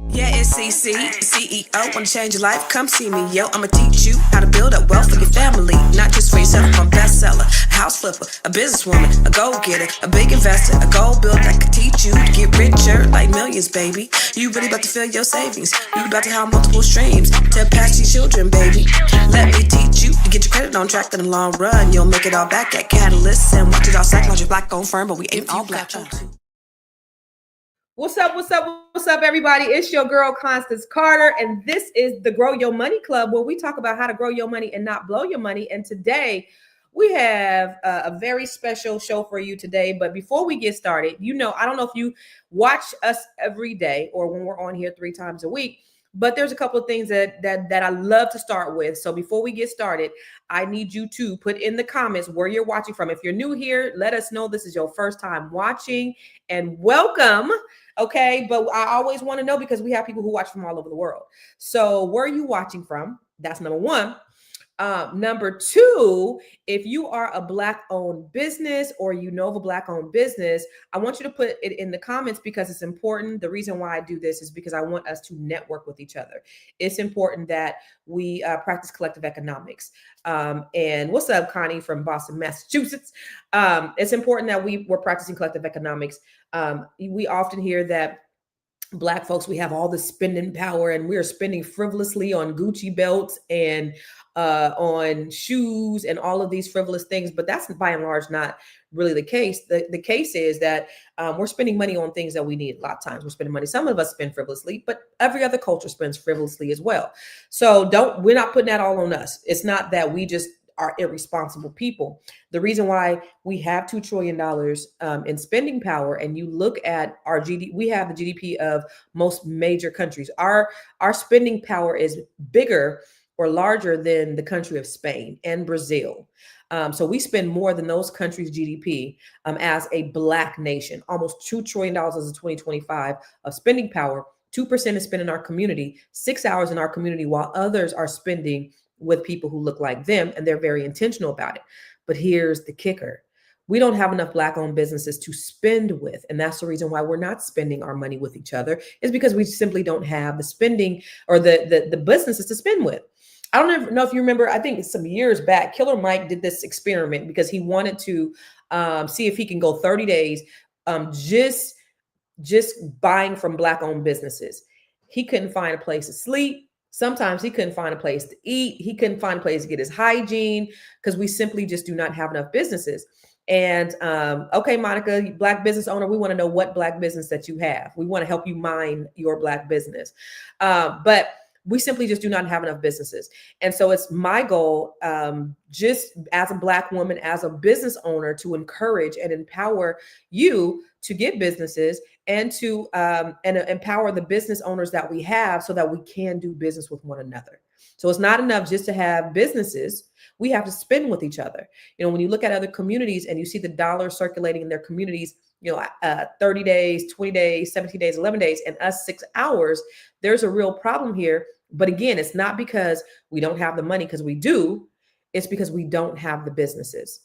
Yeah, it's CC, CEO. Wanna change your life? Come see me, yo. I'ma teach you how to build up wealth for your family, not just for yourself. I'm a bestseller, a house flipper, a businesswoman, a go-getter, a big investor, a goal builder that could teach you to get richer like millions, baby. You really about to fill your savings. You about to have multiple streams to pass your children, baby. Let me teach you to get your credit on track in the long run. You'll make it all back at Catalyst and watch it all psychology black-owned firm, but we ain't all black too. What's up, everybody? It's your girl, Constance Carter, and this is the Grow Your Money Club, where we talk about how to grow your money and not blow your money. And today, we have a very special show for you today. But before we get started, I don't know if you watch us every day or when we're on here 3 times a week, but there's a couple of things that I love to start with. So before we get started, I need you to put in the comments where you're watching from. If you're new here, let us know this is your first time watching, and welcome. Okay, but I always want to know because we have people who watch from all over the world. So where are you watching from? That's number one. Number two, if you are a Black-owned business or you know of a Black-owned business, I want you to put it in the comments because it's important. The reason why I do this is because I want us to network with each other. It's important that we practice collective economics. And what's up, Connie from Boston, Massachusetts? It's important that we're practicing collective economics. We often hear that Black folks, we have all the spending power and we are spending frivolously on Gucci belts and on shoes and all of these frivolous things. But that's by and large not really the case. The case is that we're spending money on things that we need. A lot of times we're spending money. Some of us spend frivolously, but every other culture spends frivolously as well. So we're not putting that all on us. It's not that we just are irresponsible people. The reason why we have $2 trillion in spending power, and you look at our GDP, we have the GDP of most major countries. Our spending power is bigger or larger than the country of Spain and Brazil. So we spend more than those countries' GDP as a Black nation. Almost $2 trillion as of 2025 of spending power. 2% is spent in our community, 6 hours in our community, while others are spending with people who look like them, and they're very intentional about it. But here's the kicker. We don't have enough Black-owned businesses to spend with, and that's the reason why we're not spending our money with each other, is because we simply don't have the spending or the businesses to spend with. I don't know if you remember, I think some years back, Killer Mike did this experiment because he wanted to see if he can go 30 days just buying from Black-owned businesses. He couldn't find a place to sleep. Sometimes he couldn't find a place to eat. He couldn't find a place to get his hygiene because we simply just do not have enough businesses. And okay, Monica, Black business owner, we want to know what Black business that you have. We want to help you mine your Black business. But we simply just do not have enough businesses. And so it's my goal, just as a Black woman, as a business owner, to encourage and empower you to get businesses and to empower the business owners that we have so that we can do business with one another. So it's not enough just to have businesses. We have to spend with each other. When you look at other communities and you see the dollar circulating in their communities, 30 days, 20 days, 17 days, 11 days, and us 6 hours, there's a real problem here. But again, it's not because we don't have the money, because we do. It's because we don't have the businesses.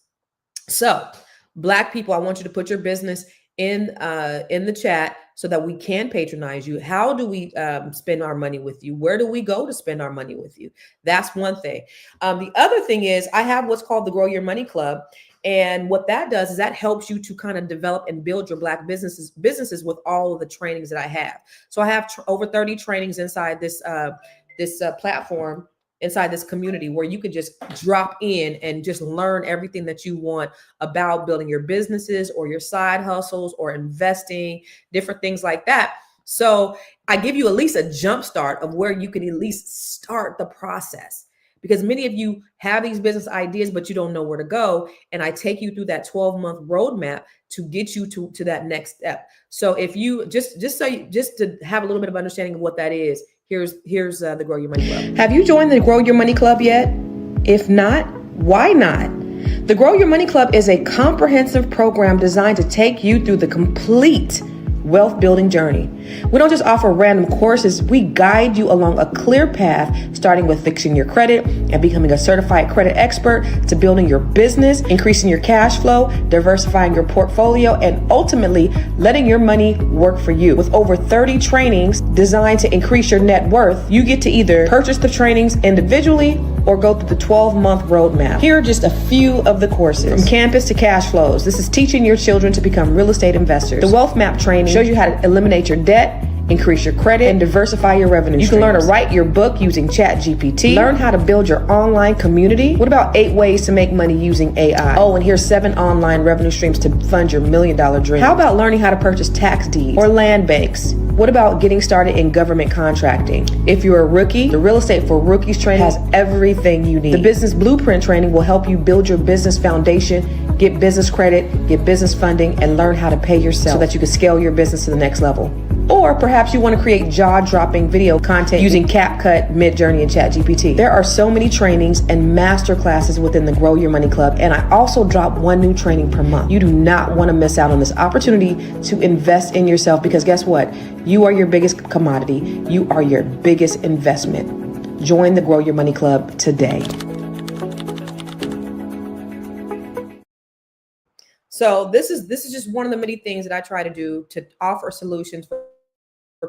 So Black people, I want you to put your business in the chat so that we can patronize you. How do we spend our money with you? Where do we go to spend our money with you? That's one thing. The other thing is I have what's called the Grow Your Money Club. And what that does is that helps you to kind of develop and build your Black businesses with all of the trainings that I have. So I have over 30 trainings inside this platform, inside this community, where you can just drop in and just learn everything that you want about building your businesses or your side hustles or investing, different things like that. So I give you at least a jump start of where you can at least start the process, because many of you have these business ideas, but you don't know where to go. And I take you through that 12-month roadmap to get you to that next step. So if you just to have a little bit of understanding of what that is, here's the Grow Your Money Club. Have you joined the Grow Your Money Club yet? If not, why not? The Grow Your Money Club is a comprehensive program designed to take you through the complete wealth building journey. We don't just offer random courses, we guide you along a clear path, starting with fixing your credit and becoming a certified credit expert, to building your business, increasing your cash flow, diversifying your portfolio, and ultimately letting your money work for you. With over 30 trainings designed to increase your net worth, you get to either purchase the trainings individually or go through the 12-month roadmap. Here are just a few of the courses. From campus to cash flows. This is teaching your children to become real estate investors. The Wealth Map training shows you how to eliminate your debt, increase your credit, and diversify your revenue streams. You can learn to write your book using ChatGPT. Learn how to build your online community. What about 8 ways to make money using AI? Oh, and here's 7 online revenue streams to fund your $1 million dream. How about learning how to purchase tax deeds or land banks? What about getting started in government contracting? If you're a rookie, the Real Estate for Rookies training has everything you need. The Business Blueprint training will help you build your business foundation, get business credit, get business funding, and learn how to pay yourself so that you can scale your business to the next level. Or perhaps you want to create jaw-dropping video content using CapCut, Midjourney, and ChatGPT. There are so many trainings and master classes within the Grow Your Money Club, and I also drop 1 new training per month. You do not want to miss out on this opportunity to invest in yourself, because guess what? You are your biggest commodity. You are your biggest investment. Join the Grow Your Money Club today. So this is just one of the many things that I try to do to offer solutions for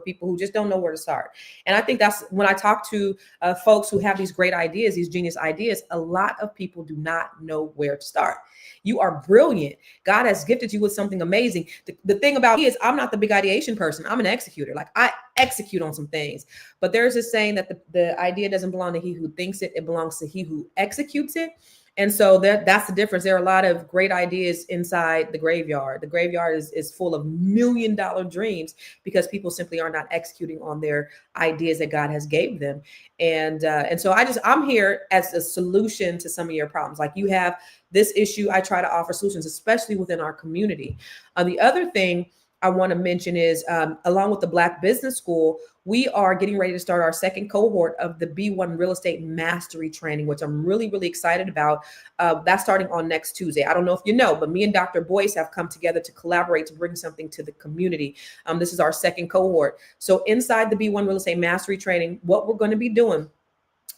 people who just don't know where to start. And I think that's when I talk to folks who have these great ideas, these genius ideas, a lot of people do not know where to start. You are brilliant. God has gifted you with something amazing. The thing about me is I'm not the big ideation person. I'm an executor. Like, I execute on some things. But there's this saying that the idea doesn't belong to he who thinks it. It belongs to he who executes it. And so that's the difference. There are a lot of great ideas inside the graveyard. The graveyard is full of $1 million dreams because people simply are not executing on their ideas that God has gave them. And so I'm here as a solution to some of your problems. Like, you have this issue, I try to offer solutions, especially within our community. The other thing I want to mention is, along with the Black Business School, we are getting ready to start our second cohort of the B1 Real Estate Mastery Training, which I'm really, really excited about. That's starting on next Tuesday. I don't know if you know, but me and Dr. Boyce have come together to collaborate to bring something to the community. This is our second cohort. So inside the B1 Real Estate Mastery Training, what we're going to be doing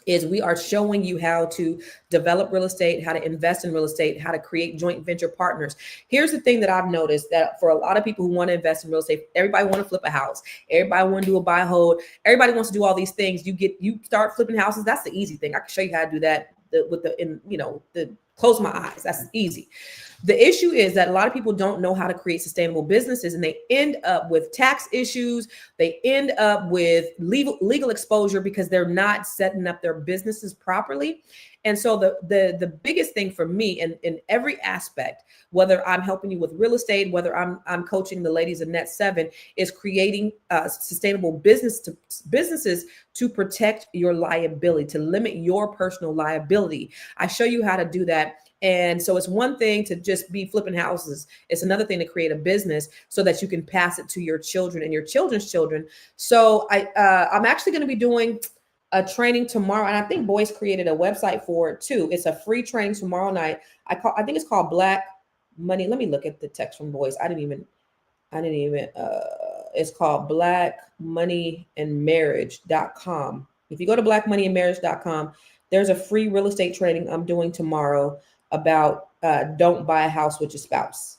is we are showing you how to develop real estate, how to invest in real estate, how to create joint venture partners. Here's the thing that I've noticed, that for a lot of people who want to invest in real estate, everybody want to flip a house. Everybody want to do a buy hold. Everybody wants to do all these things. You start flipping houses. That's the easy thing. I can show you how to do that close my eyes. That's easy. The issue is that a lot of people don't know how to create sustainable businesses, and they end up with tax issues. They end up with legal exposure because they're not setting up their businesses properly. And so the biggest thing for me in every aspect, whether I'm helping you with real estate, whether I'm coaching the ladies of Net 7, is creating sustainable businesses to protect your liability, to limit your personal liability. I show you how to do that. And so it's one thing to just be flipping houses. It's another thing to create a business so that you can pass it to your children and your children's children. So I'm actually going to be doing a training tomorrow, and I think Boyce created a website for it too. It's a free training tomorrow night. I think it's called Black Money. Let me look at the text from Boyce. I didn't even. It's called blackmoneyandmarriage.com. If you go to blackmoneyandmarriage.com, there's a free real estate training I'm doing tomorrow about don't buy a house with your spouse.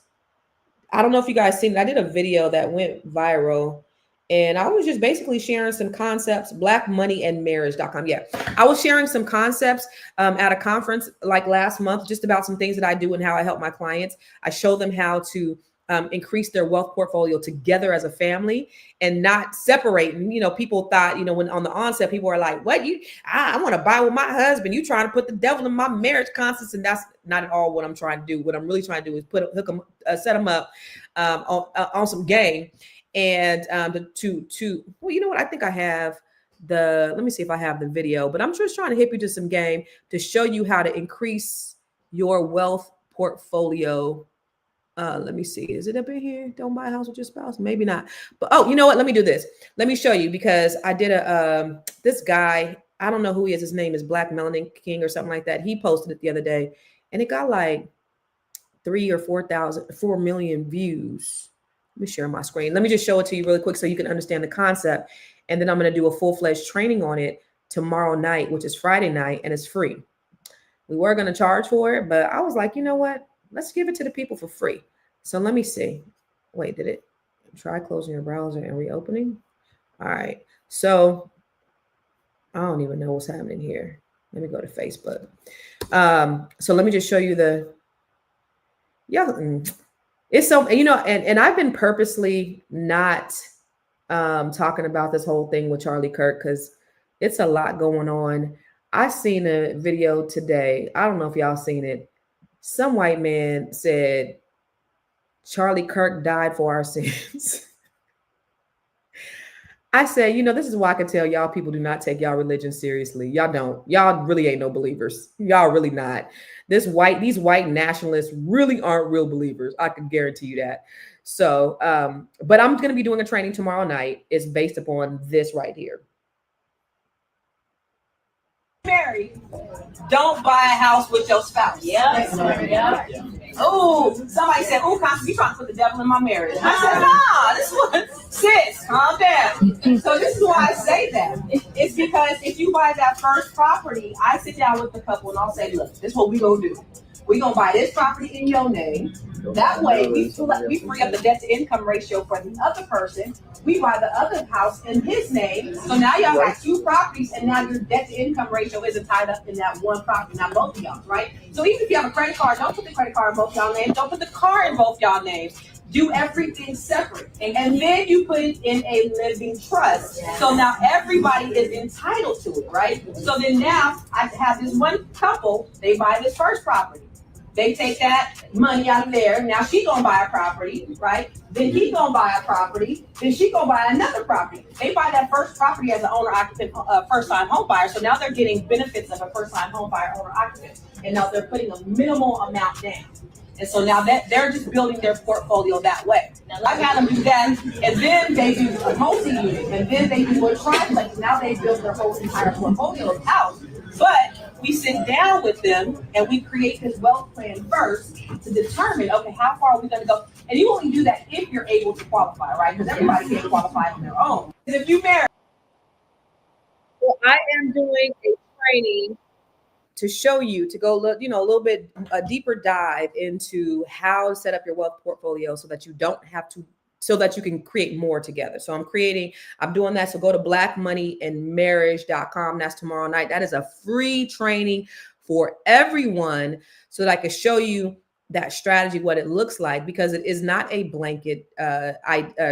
I don't know if you guys seen it. I did a video that went viral, and I was just basically sharing some concepts. Blackmoneyandmarriage.com. Yeah, I was sharing some concepts at a conference like last month, just about some things that I do and how I help my clients. I show them how to increase their wealth portfolio together as a family and not separating. People thought, when on the onset, people are like, what, I want to buy with my husband. You trying to put the devil in my marriage constants. And that's not at all what I'm trying to do. What I'm really trying to do is set them up on some game. And well, you know what? I think I have let me see if I have the video, but I'm just trying to hit you to some game to show you how to increase your wealth portfolio. Let me see. Is it up in here? Don't buy a house with your spouse. Maybe not. But you know what? Let me do this. Let me show you, because I did this guy. I don't know who he is. His name is Black Melanin King or something like that. He posted it the other day, and it got like 4 million views. Let me share my screen. Let me just show it to you really quick so you can understand the concept. And then I'm going to do a full-fledged training on it tomorrow night, which is Friday night, and it's free. We were going to charge for it, but I was like, you know what? Let's give it to the people for free. So let me see. Wait, did it? Try closing your browser and reopening. All right. So I don't even know what's happening here. Let me go to Facebook. So let me just show you it's so, and I've been purposely not talking about this whole thing with Charlie Kirk because it's a lot going on. I seen a video today. I don't know if y'all seen it. Some white man said Charlie Kirk died for our sins. I said, this is why I can tell y'all people do not take y'all religion seriously. Y'all don't. Y'all really ain't no believers. Y'all really not. These white nationalists really aren't real believers. I can guarantee you that. So, but I'm going to be doing a training tomorrow night. It's based upon this right here. Married, don't buy a house with your spouse. Yeah. Oh, somebody said, "Oh, Constance, you trying to put the devil in my marriage?" I said, "Nah, this one, sis, calm down." So this is why I say that. It's because if you buy that first property, I sit down with the couple and I'll say, "Look, this is what we gonna do. We gonna buy this property in your name. That way, we free up the debt to income ratio for the other person. We buy the other house in his name. So now y'all got two properties, and now your debt to income ratio isn't tied up in that one property, not both of y'all, right? So even if you have a credit card, don't put the credit card in both y'all names. Don't put the car in both y'all names. Do everything separate, and then you put it in a living trust. So now everybody is entitled to it, right? So then now I have this one couple. They buy this first property. They take that money out of there. Now she gonna buy a property, right? Then he gonna buy a property. Then she gonna buy another property. They buy that first property as an owner-occupant, first-time home buyer. So now they're getting benefits of a first-time home buyer owner-occupant. And now they're putting a minimal amount down. And so now that they're just building their portfolio that way. Now I've had them do that, and then they do a multi-unit, and then they do a triplex. Now they build their whole entire portfolio out. But we sit down with them and we create this wealth plan first to determine, okay, how far are we going to go? And you only do that if you're able to qualify, right? Because everybody can't qualify on their own. And if you marry, well, I am doing a training to show you to go look, a little bit a deeper dive into how to set up your wealth portfolio so that you don't have to, so that you can create more together. So I'm doing that. So go to blackmoneyandmarriage.com. That's tomorrow night. That is a free training for everyone so that I can show you that strategy, what it looks like, because it is not a blanket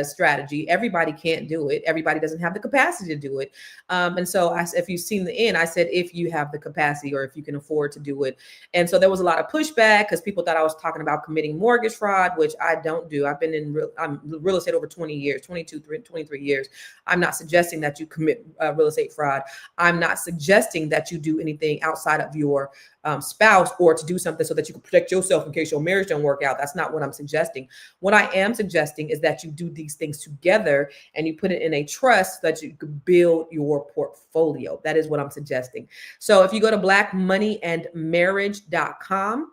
strategy. Everybody can't do it. Everybody doesn't have the capacity to do it. And so if you've seen the end, I said, if you have the capacity or if you can afford to do it. And so there was a lot of pushback because people thought I was talking about committing mortgage fraud, which I don't do. I've been in real estate over 20 years, 23 years. I'm not suggesting that you commit real estate fraud. I'm not suggesting that you do anything outside of your spouse or to do something so that you can protect yourself in case your marriage don't work out. That's not what I'm suggesting. What I am suggesting is that you do these things together and you put it in a trust so that you can build your portfolio. That is what I'm suggesting. So if you go to blackmoneyandmarriage.com,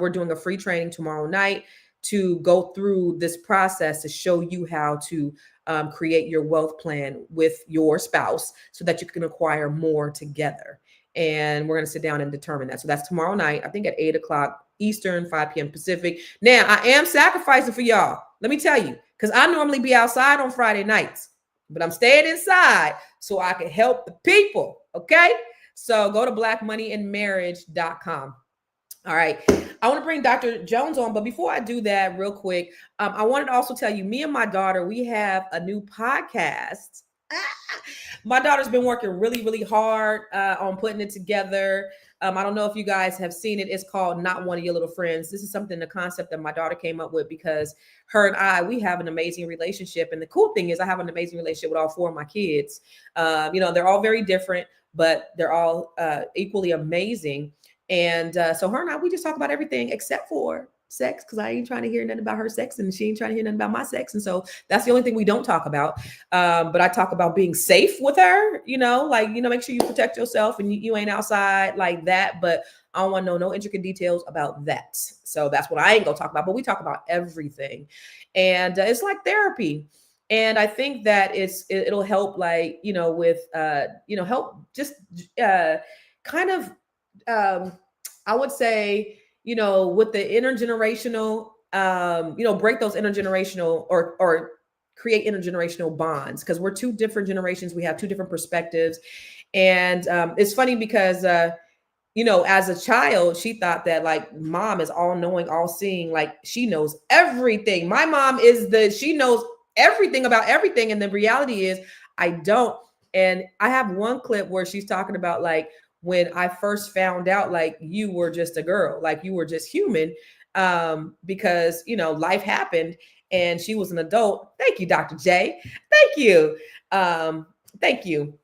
we're doing a free training tomorrow night to go through this process to show you how to create your wealth plan with your spouse so that you can acquire more together. And we're going to sit down and determine that. So that's tomorrow night, I think at 8:00 Eastern, 5 p.m. Pacific. Now, I am sacrificing for y'all. Let me tell you, because I normally be outside on Friday nights, but I'm staying inside so I can help the people. Okay. So go to blackmoneyandmarriage.com. All right. I want to bring Dr. Jones on, but before I do that real quick, I wanted to also tell you, me and my daughter, we have a new podcast. My daughter's been working really, really hard on putting it together. I don't know if you guys have seen it. It's called Not One of Your Little Friends. This is the concept that my daughter came up with because her and we have an amazing relationship. And the cool thing is I have an amazing relationship with all four of my kids. They're all very different, but they're all equally amazing. And so her and I, we just talk about everything except for sex because I ain't trying to hear nothing about her sex and she ain't trying to hear nothing about my sex. And so that's the only thing we don't talk about. But I talk about being safe with her, make sure you protect yourself and you ain't outside like that. But I don't want to know no intricate details about that. So that's what I ain't gonna talk about. But we talk about everything. And it's like therapy. And I think that it'll help help just kind of I would say, with the intergenerational, break those intergenerational or create intergenerational bonds because we're two different generations. We have two different perspectives. And it's funny because, as a child, she thought that like mom is all knowing, all seeing, like she knows everything. My mom she knows everything about everything. And the reality is I don't. And I have one clip where she's talking about like, when I first found out, like you were just a girl, like you were just human, because, life happened and she was an adult. Thank you, Dr. J. Thank you. Thank you.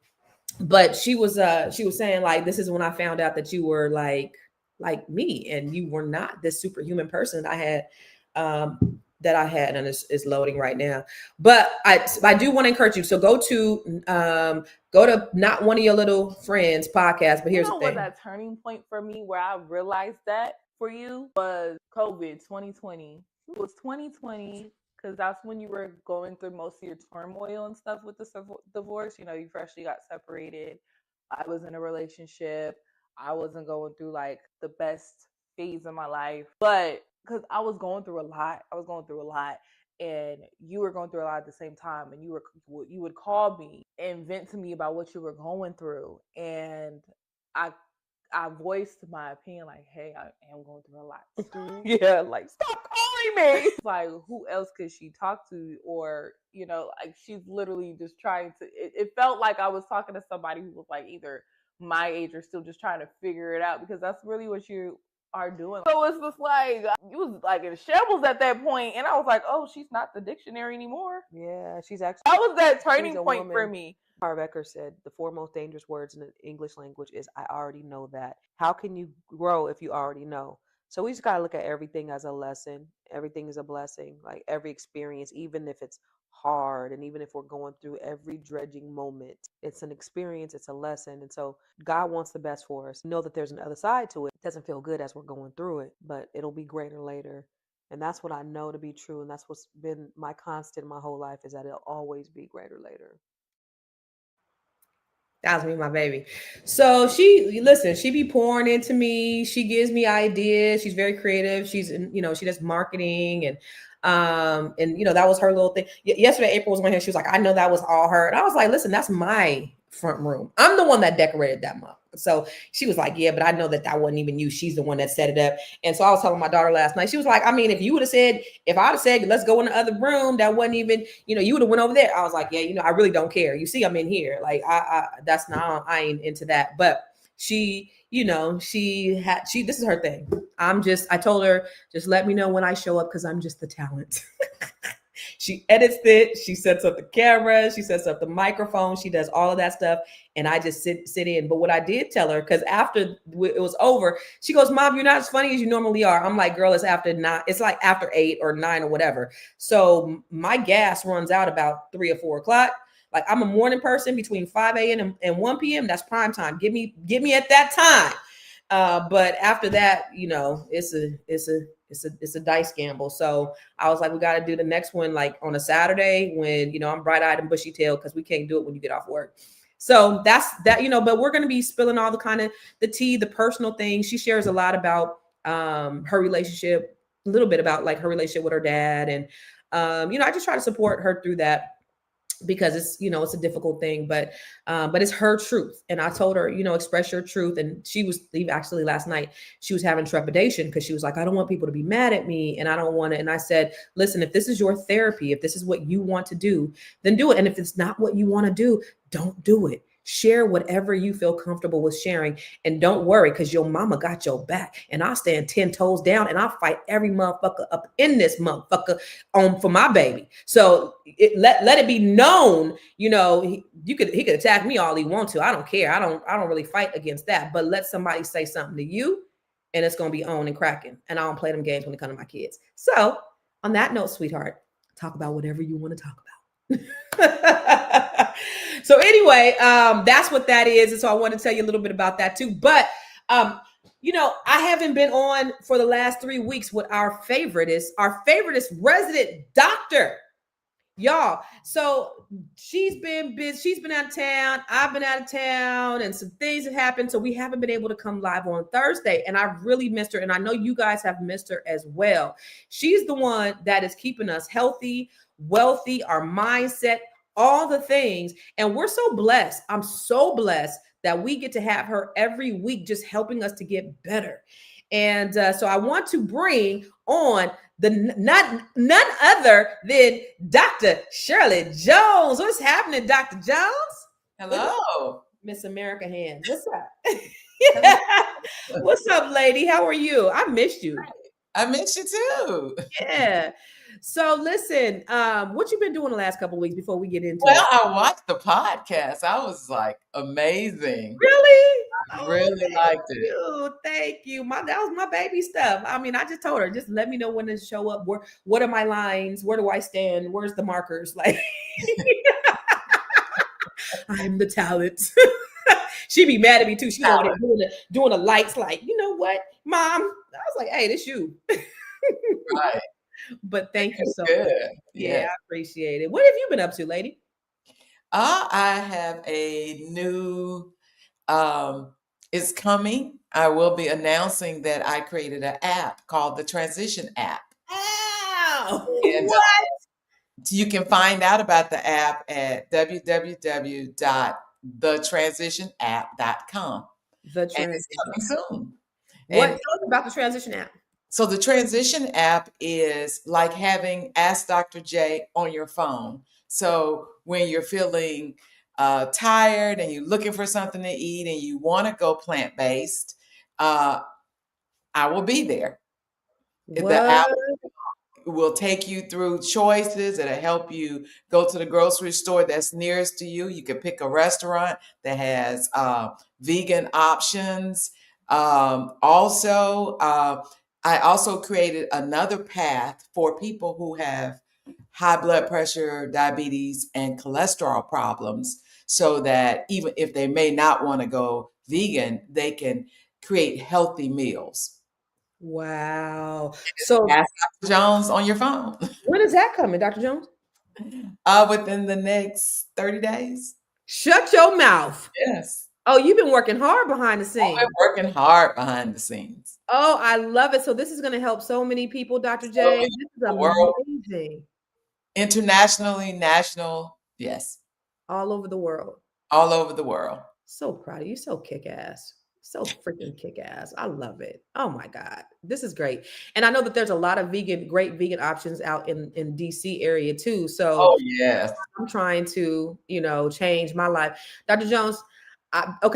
But she was saying like, this is when I found out that you were like me and you were not this superhuman person that I had, and it's loading right now. But I do want to encourage you. So go to Not One of Your Little Friends podcast. But here's the thing. What that turning point for me where I realized that for you was COVID 2020. It was 2020 because that's when you were going through most of your turmoil and stuff with the divorce. You freshly got separated. I was in a relationship. I wasn't going through like the best phase of my life, but because I was going through a lot. And you were going through a lot at the same time, and you would call me and vent to me about what you were going through, and I voiced my opinion like, hey, I am going through a lot. Yeah, like stop calling me. Like, who else could she talk to? Or like she's literally just trying to. It felt like I was talking to somebody who was like either my age or still just trying to figure it out, because that's really what you are doing. So it's just like you was like in shambles at that point, and I was like, oh, she's not the dictionary anymore. Yeah, she's actually that was that turning point for me. Harbecker said the four most dangerous words in the English language is I already know that. How can you grow if you already know? So we just gotta look at everything as a lesson. Everything is a blessing. Like every experience, even if it's hard and even if we're going through every dredging moment, it's an experience, it's a lesson. And so God wants the best for us. Know that there's an other side to it. It doesn't feel good as we're going through it, but it'll be greater later. And that's what I know to be true. And that's what's been my constant my whole life, is that it'll always be greater later. That was me, my baby. So she be pouring into me. She gives me ideas. She's very creative. She's she does marketing and that was her little thing. Yesterday, April was on here. She was like, I know that was all her. And I was like, listen, that's my front room. I'm the one that decorated that month. So she was like, yeah, but I know that wasn't even you. She's the one that set it up. And so I was telling my daughter last night, she was like, I mean, if I would have said, let's go in the other room, that wasn't even, you would have went over there. I was like, yeah, I really don't care. You see, I'm in here. Like, I ain't into that. But she, this is her thing. I told her, just let me know when I show up, because I'm just the talent. She edits it. She sets up the camera. She sets up the microphone. She does all of that stuff. And I just sit in. But what I did tell her, because after it was over, she goes, Mom, you're not as funny as you normally are. I'm like, girl, it's after 9. It's like after 8 or 9 or whatever. So my gas runs out about 3 or 4 o'clock. Like, I'm a morning person between 5 a.m. and 1 p.m. That's prime time. Get me at that time. But after that, it's a dice gamble. So I was like, we got to do the next one like on a Saturday when, I'm bright-eyed and bushy-tailed, because we can't do it when you get off work. So that's that, but we're going to be spilling all the kind of the tea, the personal things. She shares a lot about her relationship, a little bit about like her relationship with her dad. And, I just try to support her through that, because it's, it's a difficult thing, but it's her truth. And I told her, express your truth. And she was actually last night, she was having trepidation because she was like, I don't want people to be mad at me. And I don't want to. And I said, listen, if this is your therapy, if this is what you want to do, then do it. And if it's not what you want to do, don't do it. Share whatever you feel comfortable with sharing. And don't worry, because your mama got your back. And I'll stand 10 toes down and I'll fight every motherfucker up in this motherfucker for my baby. So let it be known, he could attack me all he wants to. I don't care. I don't really fight against that. But let somebody say something to you and it's gonna be on and cracking. And I don't play them games when it comes to my kids. So on that note, sweetheart, talk about whatever you want to talk about. So anyway, that's what that is. And so I want to tell you a little bit about that too. But I haven't been on for the last 3 weeks with our favorite is resident doctor. Y'all, so she's been busy. She's been out of town. I've been out of town, and some things have happened. So we haven't been able to come live on Thursday. And I really missed her. And I know you guys have missed her as well. She's the one that is keeping us healthy, wealthy, our mindset, all the things. And we're so blessed. I'm so blessed that we get to have her every week, just helping us to get better. And so I want to bring on none other than Dr. Shirley Jones. What's happening, Dr. Jones? Hello. Miss America hand. What's up? Yeah. What's up, lady? How are you? I missed you. I miss you too. Yeah. So listen, what you been doing the last couple of weeks before we get into Well, it? I watched the podcast. I was like, amazing. Really? I really liked it. Thank you. That was my baby stuff. I mean, I just told her, just let me know when to show up. What are my lines? Where do I stand? Where's the markers? Like, I'm the talent. She'd be mad at me too. She's over there doing the lights. Like, you know what, Mom? I was like, hey, this you. Right. But thank you so much. Good. Yeah, I appreciate it. What have you been up to, lady? I have a new. It's coming. I will be announcing that I created an app called the Transition app. Ow! And, What? you can find out about the app at www.thetransitionapp.com. And it's coming soon. What? And Tell us about the Transition app. so the Transition app is like having Ask Dr. J on your phone. So when you're feeling tired and you're looking for something to eat and you want to go plant-based, I will be there. What? The app will take you through choices. It'll help you go to the grocery store that's nearest to you. You can pick a restaurant that has vegan options. I also created another path for people who have high blood pressure, diabetes, and cholesterol problems, so that even if they may not want to go vegan, they can create healthy meals. Wow. So Ask Dr. Jones on your phone. when is that coming, Dr. Jones? Within the next 30 days. Shut your mouth. Yes. Oh, you've been working hard behind the scenes. I've been working hard behind the scenes. Oh, I love it. So this is going to help so many people, Dr. J. many This is world. amazing. Internationally, national, yes. All over the world. All over the world. So proud of you. So kick-ass. So freaking kick-ass. I love it. Oh my God. This is great. And I know that there's a lot of great vegan options out in DC area too. So Oh, yes. I'm trying to, change my life. Dr. Jones,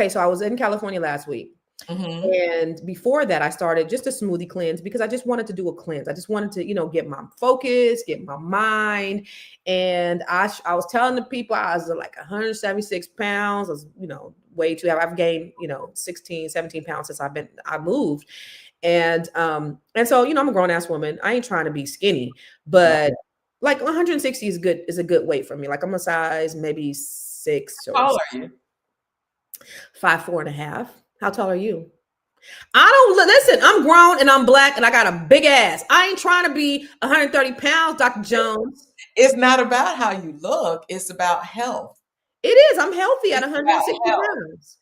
so I was in California last week. Mhm. And before that, I started just a smoothie cleanse because I just wanted to do a cleanse. I just wanted to, get my focus, get my mind. And I was telling the people I was like 176 pounds. I was, way too heavy. I've gained, 16, 17 pounds since I moved. And so, I'm a grown ass woman. I ain't trying to be skinny, but like 160 is a good weight for me. Like I'm a size maybe 6. How tall are you? 5'4.5". How tall are you? Listen, I'm grown and I'm black and I got a big ass. I ain't trying to be 130 pounds, Dr. Jones. It's not about how you look. It's about health. It is. I'm healthy at 160 health. pounds.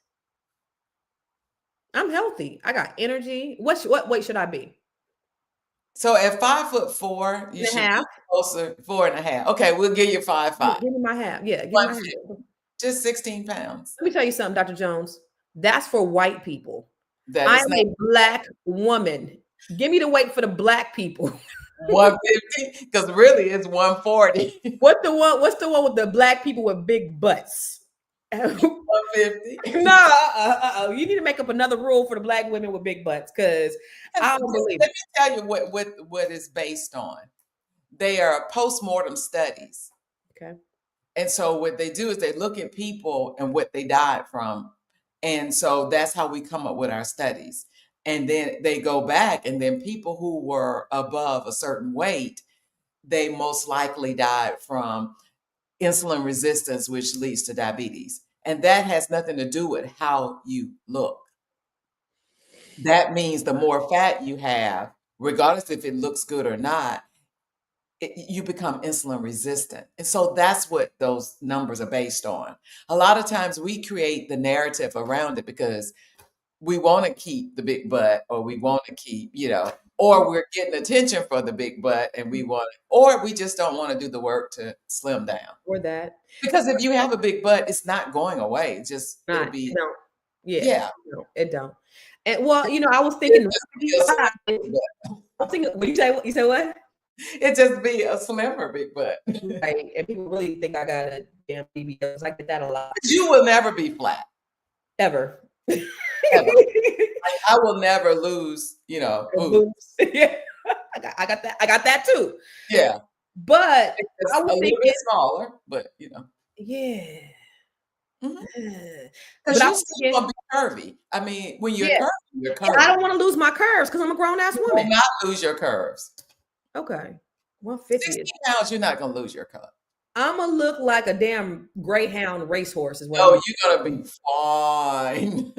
I'm healthy. I got energy. What weight should I be? So at 5'4", you should be closer 4.5. Okay, we'll give you 5'5". Give me my half. Yeah, give me my half. Just 16 pounds. Let me tell you something, Dr. Jones. That's for white people. I'm a black woman. Give me the weight for the black people. 150, because really it's 140. What's the one with the black people with big butts? 150. No, you need to make up another rule for the black women with big butts, because I don't believe Let me tell you what it's based on. They are postmortem studies. Okay. And so what they do is they look at people and what they died from. And so that's how we come up with our studies. and then they go back, and then people who were above a certain weight, they most likely died from insulin resistance, which leads to diabetes. And that has nothing to do with how you look. That means the more fat you have, regardless if it looks good or not, you become insulin resistant. And so that's what those numbers are based on. A lot of times we create the narrative around it because we want to keep the big butt, or we want to keep, or we're getting attention for the big butt and we want, or we just don't want to do the work to slim down. Or that. Because if you have a big butt, it's not going away. It's just, it'll Not, be, no. Yeah. yeah. No, it don't. And well, I was thinking, It I'm thinking, what you say what? just be a slimmer big butt. Right. And people really think I got a damn BBLs. I get that a lot. You will never be flat. Ever. Ever. I will never lose, boobs. Yeah. I got that. I got that too. Yeah. But It's I a was little thinking, bit smaller, but yeah. Mhm. Yeah. Because But I you was still thinking, gonna be curvy. I mean, when you're Yeah. curvy, you're curvy. I don't want to lose my curves because I'm a grown ass You will woman. not lose your curves. Okay. 150 60 is. pounds, you're not gonna lose your curve. I'm gonna look like a damn greyhound racehorse. Is what No, I'm. you're gonna be fine.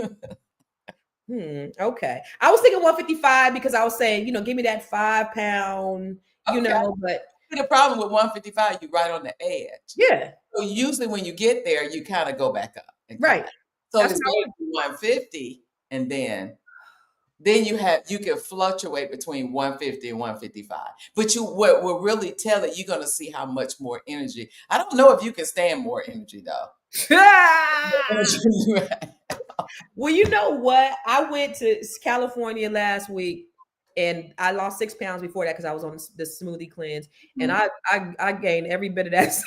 Okay. I was thinking 155 because I was saying, give me that 5 pound, Okay. but The problem with 155, you're right on the edge. yeah, So usually when you get there, you kind of go back up. And come right. back. So That's it's what I going to be 150, and then you can fluctuate between 150 and 155. But what will really tell it, you're going to see how much more energy. I don't know if you can stand more energy though. Well, you know what? I went to California last week and I lost 6 pounds before that because I was on the smoothie cleanse. And I gained every bit of that.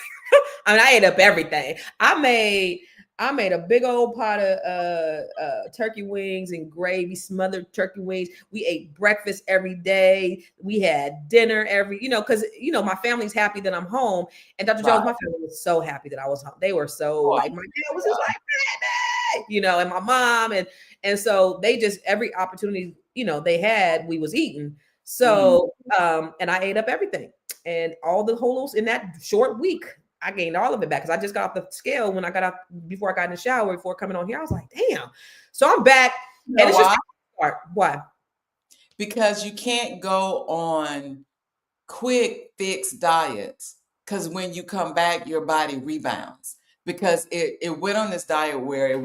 I mean, I ate up everything. I made a big old pot of turkey wings and gravy, smothered turkey wings. We ate breakfast every day. We had dinner because my family's happy that I'm home. And Dr. Jones, my family was so happy that I was home. They were so like, my dad was just like, and my mom, and so they just every opportunity they had, we was eating. So and I ate up everything and all the holos in that short week. I gained all of it back because I just got off the scale when I got out before I got in the shower before coming on here. I was like, damn. So I'm back. And it's just why? Because you can't go on quick fix diets, because when you come back, your body rebounds. Because it went on this diet where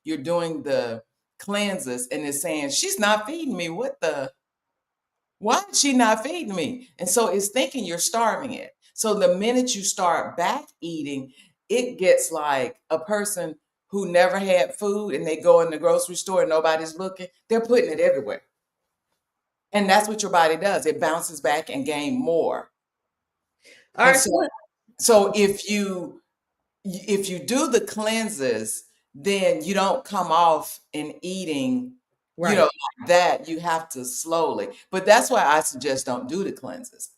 you're doing the cleanses and it's saying, she's not feeding me. Why is she not feeding me? And so it's thinking you're starving it. So the minute you start back eating, it gets like a person who never had food and they go in the grocery store and nobody's looking, they're putting it everywhere. And that's what your body does. It bounces back and gain more. All right. So if you do the cleanses, then you don't come off in eating, like that. You have to slowly. But that's why I suggest don't do the cleanses.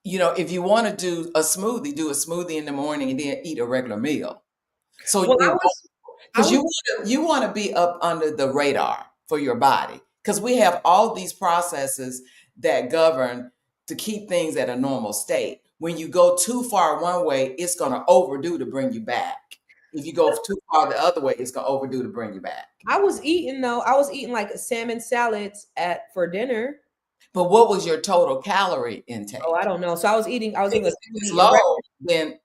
If you want to do a smoothie in the morning and then eat a regular meal. So because you want to be up under the radar for your body, because we have all these processes that govern to keep things at a normal state. When you go too far one way, it's going to overdo to bring you back. If you go too far the other way, it's going to overdo to bring you back. I was eating like salmon salads for dinner. But what was your total calorie intake? Oh, I don't know. So I was eating. If it's low, then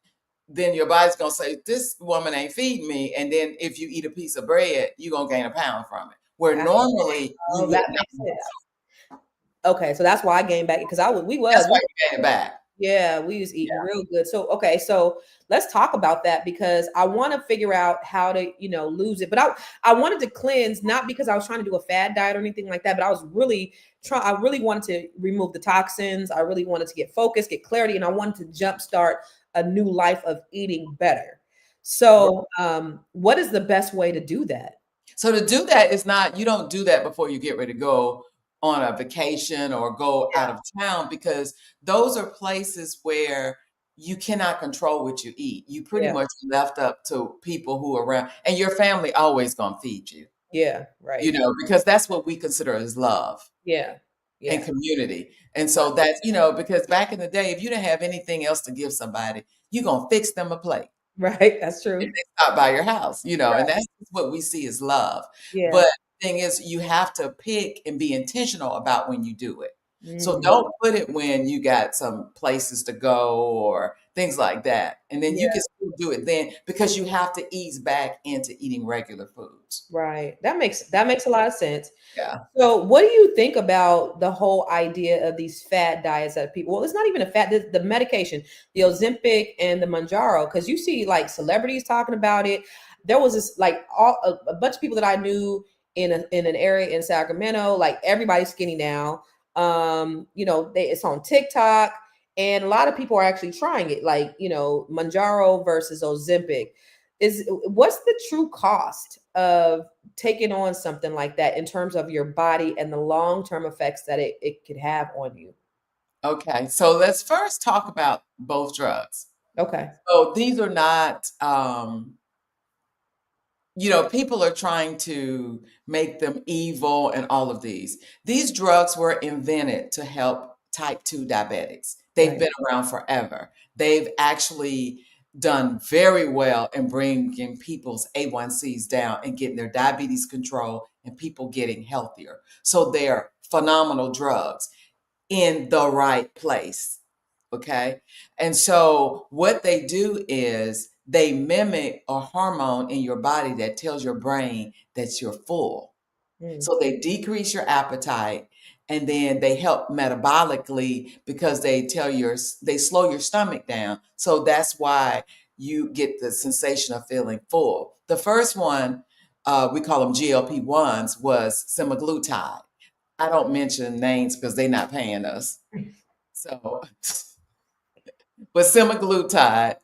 your body's gonna say, this woman ain't feeding me. And then if you eat a piece of bread, you're gonna gain a pound from it. Where normally you that makes sense. Okay, so that's why I gained back because that's why you gained back. Yeah, we was eating real good. So so let's talk about that because I want to figure out how to lose it. But I wanted to cleanse, not because I was trying to do a fad diet or anything like that, but I was really I really wanted to remove the toxins. I really wanted to get focused, get clarity, and I wanted to jumpstart a new life of eating better. So what is the best way to do that? So to do that is you don't do that before you get ready to go on a vacation or go out of town, because those are places where you cannot control what you eat. You pretty much left up to people who are around, and your family always gonna feed you. Yeah, right. because that's what we consider as love Yeah. and Yeah. community. And so that's, because back in the day, if you didn't have anything else to give somebody, you're going to fix them a plate. Right. That's If true. they stop by your house, and Right. that's what we see as love. Yeah. But the thing is, you have to pick and be intentional about when you do it. So Mm. don't put it when you got some places to go or things like that. And then you Yeah. can still do it then because you have to ease back into eating regular foods. Right. That makes a lot of sense. Yeah. So, what do you think about the whole idea of these fad diets that people? Well, it's not even a fad. The medication, the Ozempic and the Mounjaro, because you see like celebrities talking about it. There was this like a bunch of people that I knew in an area in Sacramento. Like everybody's skinny now. It's on TikTok, and a lot of people are actually trying it. Like Mounjaro versus Ozempic. What's the true cost of taking on something like that in terms of your body and the long-term effects that it could have on you? Okay. So let's first talk about both drugs. Okay. So these are not, people are trying to make them evil and all of these. These drugs were invented to help type 2 diabetics. They've Right. been around forever. They've actually done very well in bringing people's A1Cs down and getting their diabetes control and people getting healthier. So they're phenomenal drugs in the right place. Okay. And so what they do is they mimic a hormone in your body that tells your brain that you're full. Mm. So they decrease your appetite and then they help metabolically because they slow your stomach down. So that's why you get the sensation of feeling full. The first one, we call them GLP-1s, was semaglutide. I don't mention names because they're not paying us. So, but semaglutide,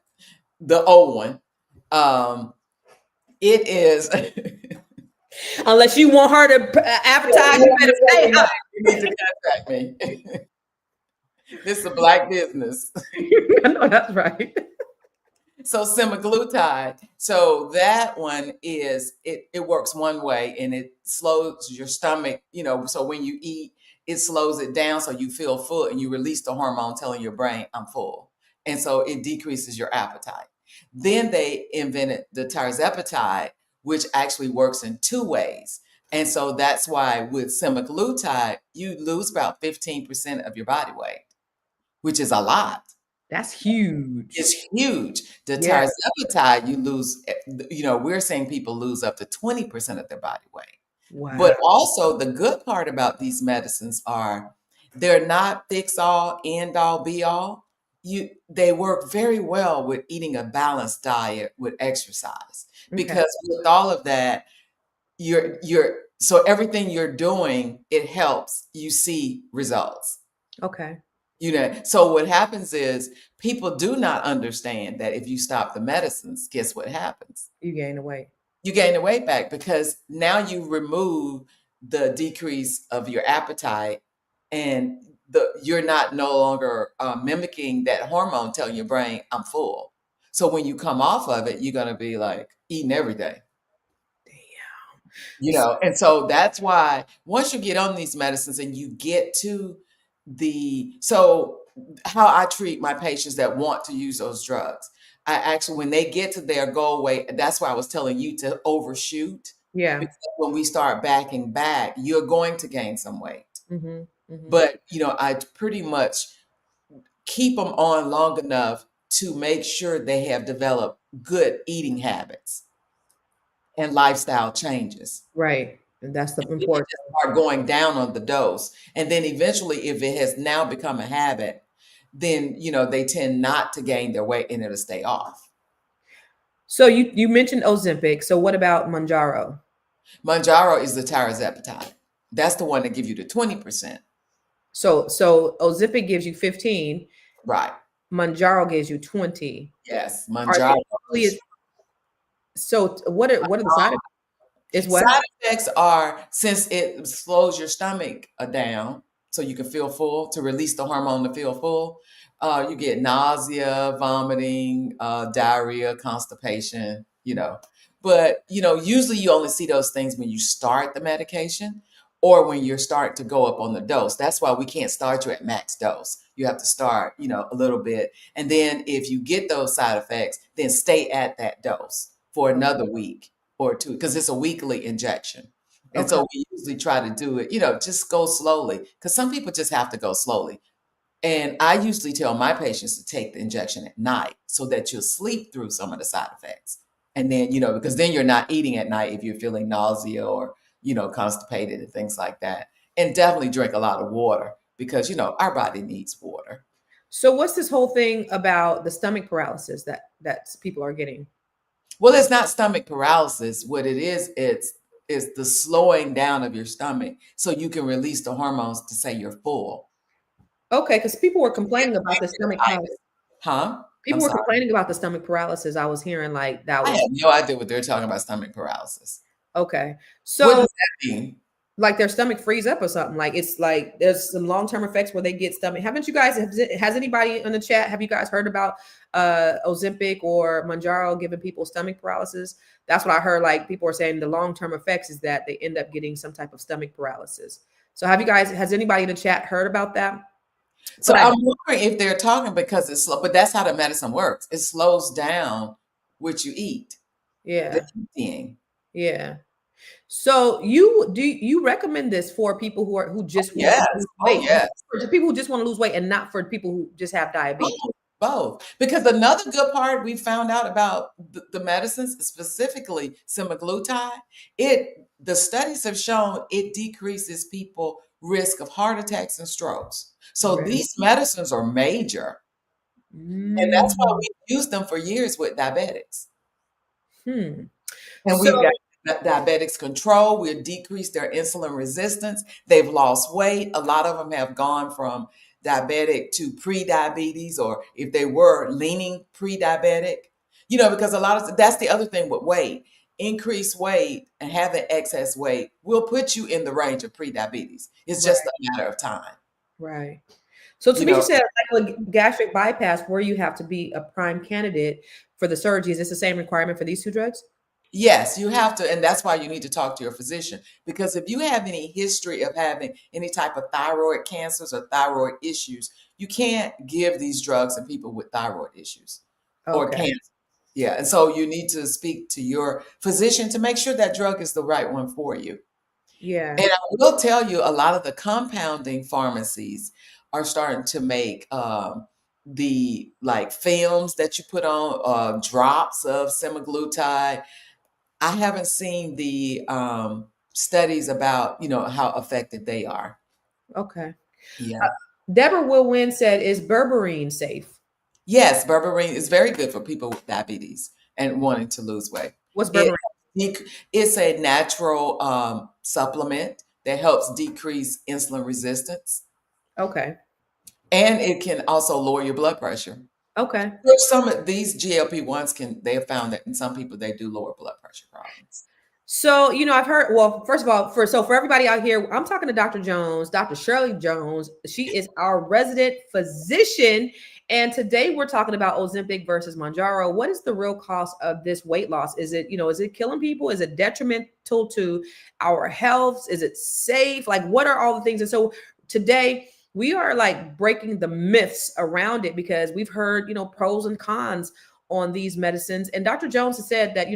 the old one, it is. Unless you want her to advertise, you better pay her. You need to contact me. This is a Black business. I know that's right. So semaglutide, so that one is it works one way and it slows your stomach, so when you eat, it slows it down so you feel full and you release the hormone telling your brain I'm full. And so it decreases your appetite. Then they invented the tirzepatide, which actually works in two ways. And so that's why with semaglutide, you lose about 15% of your body weight, which is a lot. That's huge. It's huge. The Yeah. tirzepatide, you lose, we're seeing people lose up to 20% of their body weight. Wow. But also the good part about these medicines are they're not fix all, end all, be all. They work very well with eating a balanced diet with exercise. Okay. Because with all of that, so everything you're doing, it helps you see results. Okay. So what happens is people do not understand that if you stop the medicines, guess what happens? You gain the weight. You gain the weight back because now you remove the decrease of your appetite and you're not no longer mimicking that hormone telling your brain I'm full. So when you come off of it, you're going to be like eating every day. And so that's why once you get on these medicines and you get to so how I treat my patients that want to use those drugs, I actually, when they get to their goal weight, that's why I was telling you to overshoot. Yeah. Because when we start backing back, you're going to gain some weight. Mm-hmm. Mm-hmm. But, I pretty much keep them on long enough to make sure they have developed good eating habits and lifestyle changes. Right. And that's the And then important. they just start going down on the dose. And then eventually, if it has now become a habit, then, they tend not to gain their weight and it'll stay off. So you mentioned Ozempic. So what about Mounjaro? Mounjaro is the tirzepatide. That's the one that gives you the 20%. So Ozempic gives you 15. Right. Mounjaro gives you 20. Yes. Mounjaro. So what are the side effects? Is what? Side effects are, since it slows your stomach down so you can feel full, to release the hormone to feel full, you get nausea, vomiting, diarrhea, constipation, But, usually you only see those things when you start the medication or when you're starting to go up on the dose. That's why we can't start you at max dose. You have to start, a little bit. And then if you get those side effects, then stay at that dose for another week or two, because it's a weekly injection. And Okay. so we usually try to do it, just go slowly, because some people just have to go slowly. And I usually tell my patients to take the injection at night so that you'll sleep through some of the side effects. And then, because then you're not eating at night if you're feeling nausea or, constipated and things like that. And definitely drink a lot of water because, our body needs water. So what's this whole thing about the stomach paralysis that people are getting? Well, it's not stomach paralysis. What it is the slowing down of your stomach so you can release the hormones to say you're full. Okay, because people were complaining about the stomach paralysis. Huh? People were complaining about the stomach paralysis. I was hearing like that I was have no idea what they're talking about, stomach paralysis. okay. What So does that mean? like their stomach freeze up or something. Like it's like there's some long-term effects where they get stomach. Haven't you guys has anybody in the chat? Have you guys heard about Ozempic or Mounjaro giving people stomach paralysis? That's what I heard. Like people are saying the long-term effects is that they end up getting some type of stomach paralysis. So has anybody in the chat heard about that? So I'm wondering if they're talking because it's slow, but that's how the medicine works. It slows down what you eat. Yeah. The eating. Yeah. So you recommend this for people who just want to lose weight? Yes. For people who just want to lose weight and not for people who just have diabetes. Both. Because another good part we found out about the medicines, specifically semaglutide, the studies have shown it decreases people risk of heart attacks and strokes. So these medicines are major. And that's why we've used them for years with diabetics. And we've got diabetics control. We've decreased their insulin resistance. They've lost weight. A lot of them have gone from diabetic to pre-diabetes, or if they were leaning pre-diabetic, because that's the other thing with weight. Increased weight and having excess weight will put you in the range of pre-diabetes. It's just a matter of time. Right. So Tanisha said like a gastric bypass where you have to be a prime candidate for the surgery. Is this the same requirement for these two drugs? Yes, you have to. And that's why you need to talk to your physician, because if you have any history of having any type of thyroid cancers or thyroid issues, you can't give these drugs to people with thyroid issues or cancer. Yeah. And so you need to speak to your physician to make sure that drug is the right one for you. Yeah. And I will tell you, a lot of the compounding pharmacies are starting to make the like films that you put on, drops of semaglutide. I haven't seen the studies about, how effective they are. Okay. Yeah. Deborah Will Win said, is berberine safe? Yes, berberine is very good for people with diabetes and wanting to lose weight. What's berberine? It's a natural supplement that helps decrease insulin resistance. Okay. And it can also lower your blood pressure. Okay. Some of these GLP-1s they have found that in some people they do lower blood pressure problems. So, I've heard, well, first of all, for everybody out here, I'm talking to Dr. Jones, Dr. Shirley Jones. She is our resident physician. And today we're talking about Ozempic versus Mounjaro. What is the real cost of this weight loss? Is it, is it killing people? Is it detrimental to our health? Is it safe? Like, what are all the things? And so today we are like breaking the myths around it, because we've heard, pros and cons on these medicines. And Dr. Jones has said that,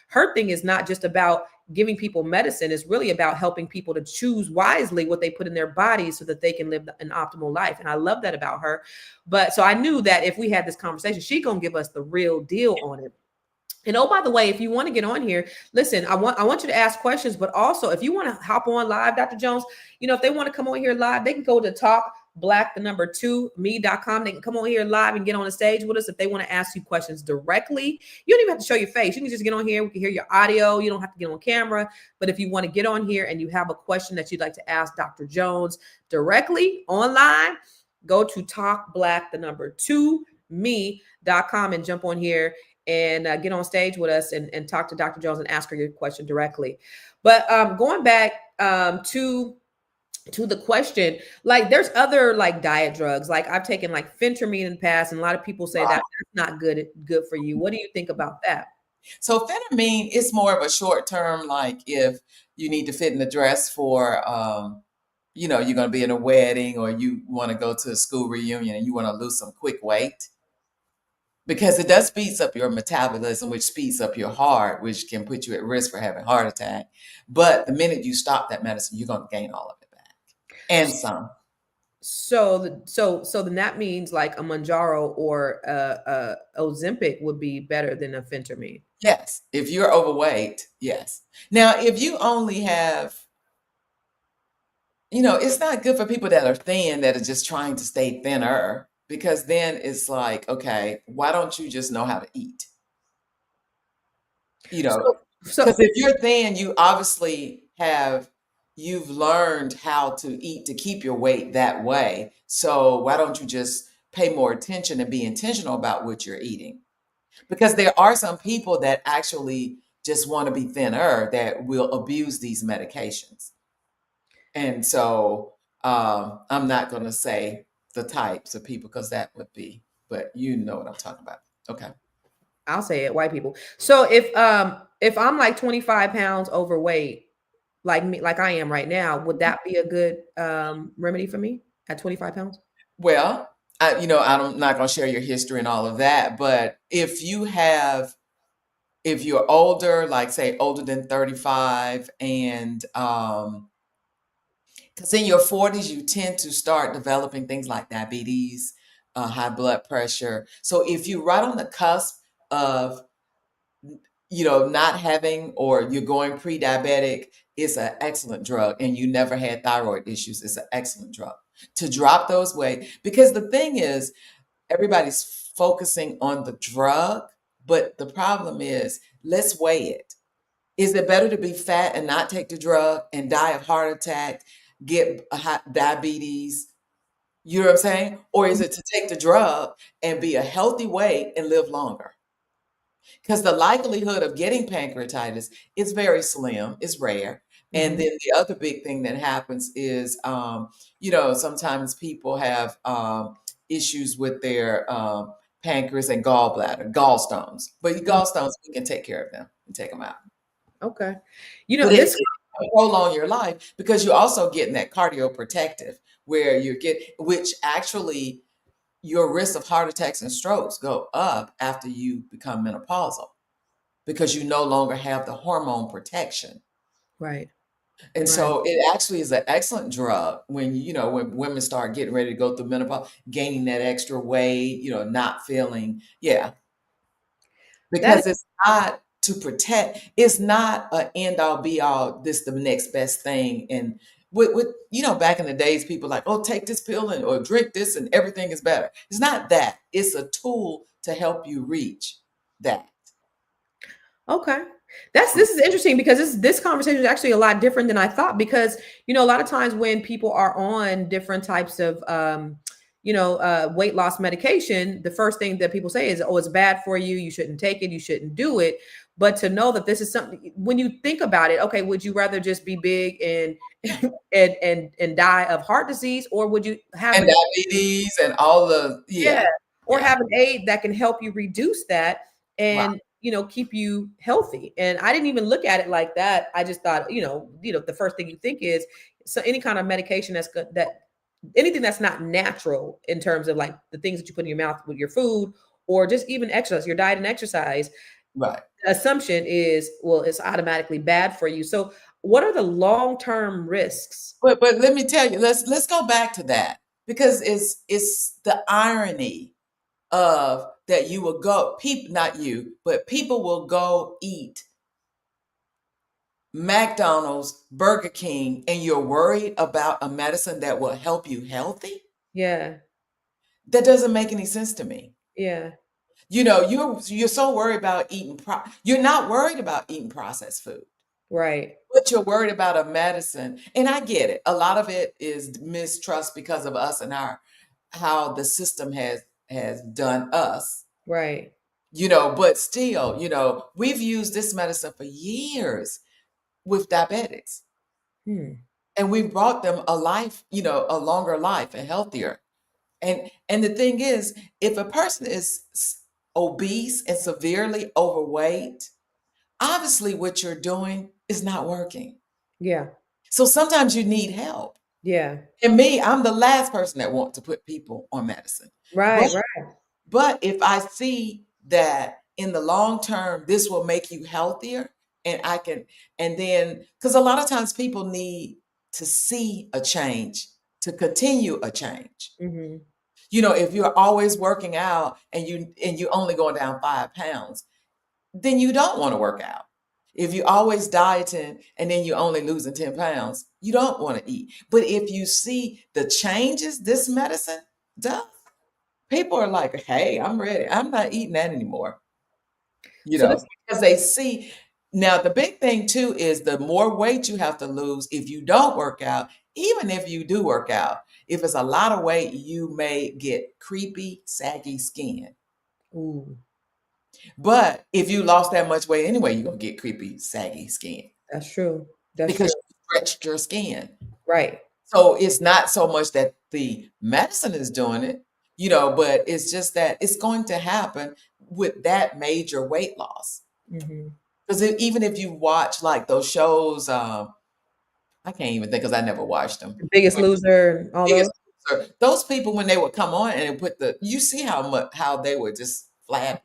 her thing is not just about giving people medicine. It's really about helping people to choose wisely what they put in their bodies so that they can live an optimal life. And I love that about her. But so I knew that if we had this conversation, she's going to give us the real deal on it. And oh, by the way, if you want to get on here, listen, I want you to ask questions, but also if you want to hop on live, Dr. Jones, if they want to come on here live, they can go to talkblack2me.com. They can come on here live and get on the stage with us if they want to ask you questions directly. You don't even have to show your face. You can just get on here. We can hear your audio. You don't have to get on camera. But if you want to get on here and you have a question that you'd like to ask Dr. Jones directly online, go to talkblack2me.com and jump on here and get on stage with us and talk to Dr. Jones and ask her your question directly. But going back to the question, like there's other like diet drugs. Like I've taken like phentermine in the past, and a lot of people say that that's not good for you. What do you think about that? So phentermine is more of a short term, like if you need to fit in the dress for, you're going to be in a wedding or you want to go to a school reunion and you want to lose some quick weight. Because it does speeds up your metabolism, which speeds up your heart, which can put you at risk for having a heart attack. But the minute you stop that medicine, you're going to gain all of it back and some. So then that means like a Mounjaro or Ozempic would be better than a phentermine. Yes, if you're overweight, yes. Now, if you only have, it's not good for people that are thin that are just trying to stay thinner, because then it's like, okay, why don't you just know how to eat? So Because if you're thin, you obviously you've learned how to eat to keep your weight that way. So why don't you just pay more attention and be intentional about what you're eating? Because there are some people that actually just want to be thinner that will abuse these medications. And so I'm not going to say the types of people because that would be, but you know what I'm talking about. Okay. I'll say it, white people. So if I'm like 25 pounds overweight, like me, like I am right now, would that be a good remedy for me at 25 pounds? Well, I'm not going to share your history and all of that, but if you're older, like say older than 35, and because in your 40s, you tend to start developing things like diabetes, high blood pressure. So if you're right on the cusp of, not having, or you're going pre-diabetic, it's an excellent drug, and you never had thyroid issues, it's an excellent drug to drop those weight. Because the thing is, everybody's focusing on the drug, but the problem is, let's weigh it. Is it better to be fat and not take the drug and die of heart attack, get diabetes? You know what I'm saying? Or is it to take the drug and be a healthy weight and live longer? Because the likelihood of getting pancreatitis is very slim, it's rare. And then the other big thing that happens is, sometimes people have issues with their pancreas and gallbladder, gallstones. But gallstones, we can take care of them and take them out. Okay. But it prolong your life because you're also getting that cardioprotective where which actually your risk of heart attacks and strokes go up after you become menopausal because you no longer have the hormone protection. Right. And so it actually is an excellent drug when when women start getting ready to go through menopause, gaining that extra weight, not feeling, because it's not to protect, it's not an end all be all, this the next best thing. And with back in the days, people like, oh, take this pill or drink this and everything is better. It's not that. It's a tool to help you reach that. Okay. This is interesting because this conversation is actually a lot different than I thought, because a lot of times when people are on different types of weight loss medication, the first thing that people say is, oh, it's bad for you, you shouldn't take it, you shouldn't do it. But to know that this is something, when you think about it, okay, would you rather just be big and and die of heart disease, or would you have diabetes and all the have an aid that can help you reduce that and keep you healthy? And I didn't even look at it like that. I just thought, the first thing you think is, so any kind of medication that's good, that anything that's not natural in terms of like the things that you put in your mouth with your food, or just even exercise, your diet and exercise. Right. The assumption is, well, it's automatically bad for you. So what are the long-term risks? But let me tell you, let's go back to that, because it's the irony of that you will go, not you, but people will go eat McDonald's, Burger King, and you're worried about a medicine that will help you healthy? Yeah. That doesn't make any sense to me. Yeah. You're so worried about eating you're not worried about eating processed food. Right. But you're worried about a medicine. And I get it. A lot of it is mistrust because of us and how the system has done us. Right. But still, we've used this medicine for years with diabetics. And we brought them a life, a longer life and healthier. And the thing is, if a person is obese and severely overweight, obviously what you're doing is not working. Yeah. So sometimes you need help. Yeah. And me, I'm the last person that wants to put people on medicine. Right. But, Right. but if I see that in the long term, this will make you healthier, and I can, and then, because a lot of times people need to see a change to continue a change. Mm-hmm. You know, if you're always working out and you only going down 5 pounds, then you don't want to work out. If you always dieting and then you only losing 10 pounds, you don't want to eat. But if you see the changes this medicine does, people are like, hey, I'm ready. I'm not eating that anymore. You So know, this, because they see. Now, the big thing too is the more weight you have to lose if you don't work out, even if you do work out, if it's a lot of weight, you may get creepy, saggy skin. ooh, But if you lost that much weight anyway, you're gonna get creepy, saggy skin that's true. That's true. because you stretched your skin. Right. So it's not so much that the medicine is doing it, you know, but it's just that it's going to happen with that major weight loss. Mm-hmm. Because even if you watch like those shows, I can't even think because I never watched them. The Biggest Loser and all those. Biggest Loser, those people when they would come on and put you see how they were just flabby.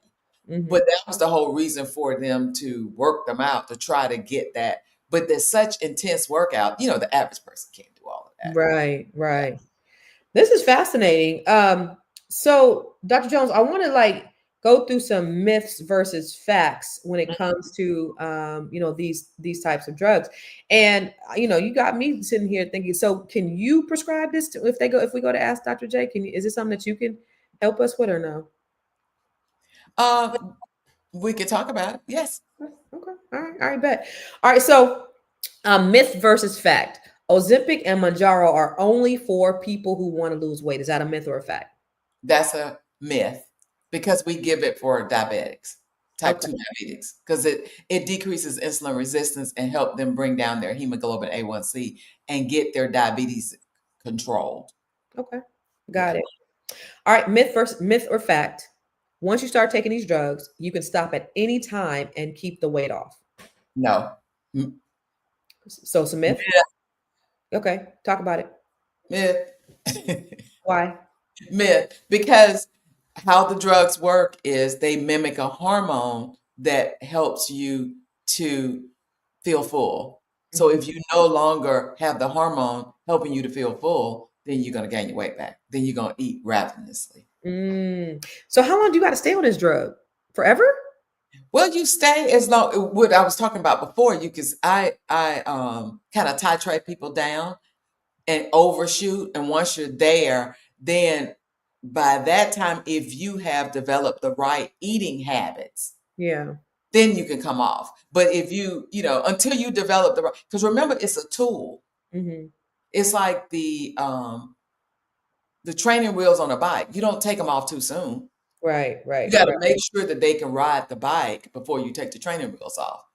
Mm-hmm. But that was the whole reason for them to work them out to try to get that. But there's such intense workout, you know, the average person can't do all of that. Right. Right. This is fascinating. So Dr. Jones, I want to like go through some myths versus facts when it comes to these types of drugs. And you got me sitting here thinking, so can you prescribe this to, if we go to ask Dr. J, is this something that you can help us with or no? We could talk about it. Yes. Okay. All right. All right. Bet. All right. So myth versus fact. Ozempic and Mounjaro are only for people who want to lose weight. Is that a myth or a fact? That's a myth because we give it for diabetics, type 2 diabetics, because it decreases insulin resistance and help them bring down their hemoglobin A1C and get their diabetes controlled. Okay. Got it. All right. Myth or fact. Once you start taking these drugs, you can stop at any time and keep the weight off. No. So it's a myth? Okay. Talk about it. Myth. Why? Myth. Because how the drugs work is they mimic a hormone that helps you to feel full. So if you no longer have the hormone helping you to feel full, then you're going to gain your weight back. Then you're going to eat ravenously. So how long do you got to stay on this drug? Forever? Well, you stay as long. What I was talking about before, because I kind of titrate people down and overshoot, and once you're there, then by that time, if you have developed the right eating habits, Yeah. then you can come off. But if until you develop the right, because remember, it's a tool. Mm-hmm. It's like the training wheels on a bike. You don't take them off too soon. Right. You got to make sure that they can ride the bike before you take the training wheels off.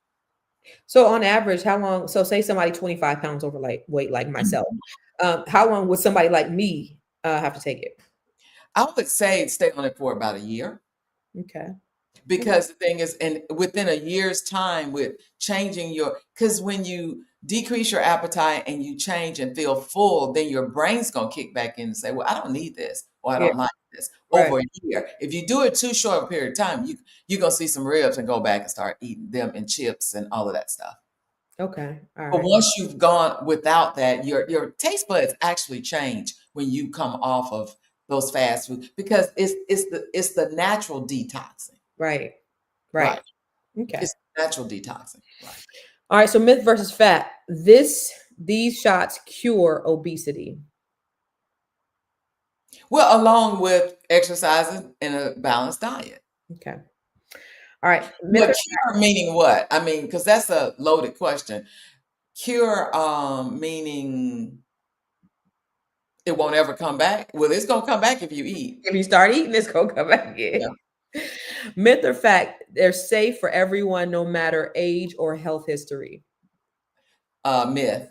So on average, how long? So say somebody 25 pounds overweight like myself. How long would somebody like me have to take it? I would say stay on it for about a year. Okay. Because the thing is, and within a year's time with changing because when you decrease your appetite and you change and feel full, then your brain's going to kick back in and say, well, I don't need this, or I don't like this over a year. If you do it too short a period of time, you're going to see some ribs and go back and start eating them and chips and all of that stuff. Okay. All right. But once you've gone without that, your taste buds actually change when you come off of those fast foods because it's the natural detoxing. Right. Okay. It's natural detoxing. Right. All right. So myth versus fact. These shots cure obesity. Well, along with exercising and a balanced diet. Okay. All right. But cure meaning what? I mean, because that's a loaded question. Cure meaning it won't ever come back. Well, it's gonna come back if you eat. If you start eating, it's gonna come back again. Yeah. Myth or fact, they're safe for everyone, no matter age or health history. Myth.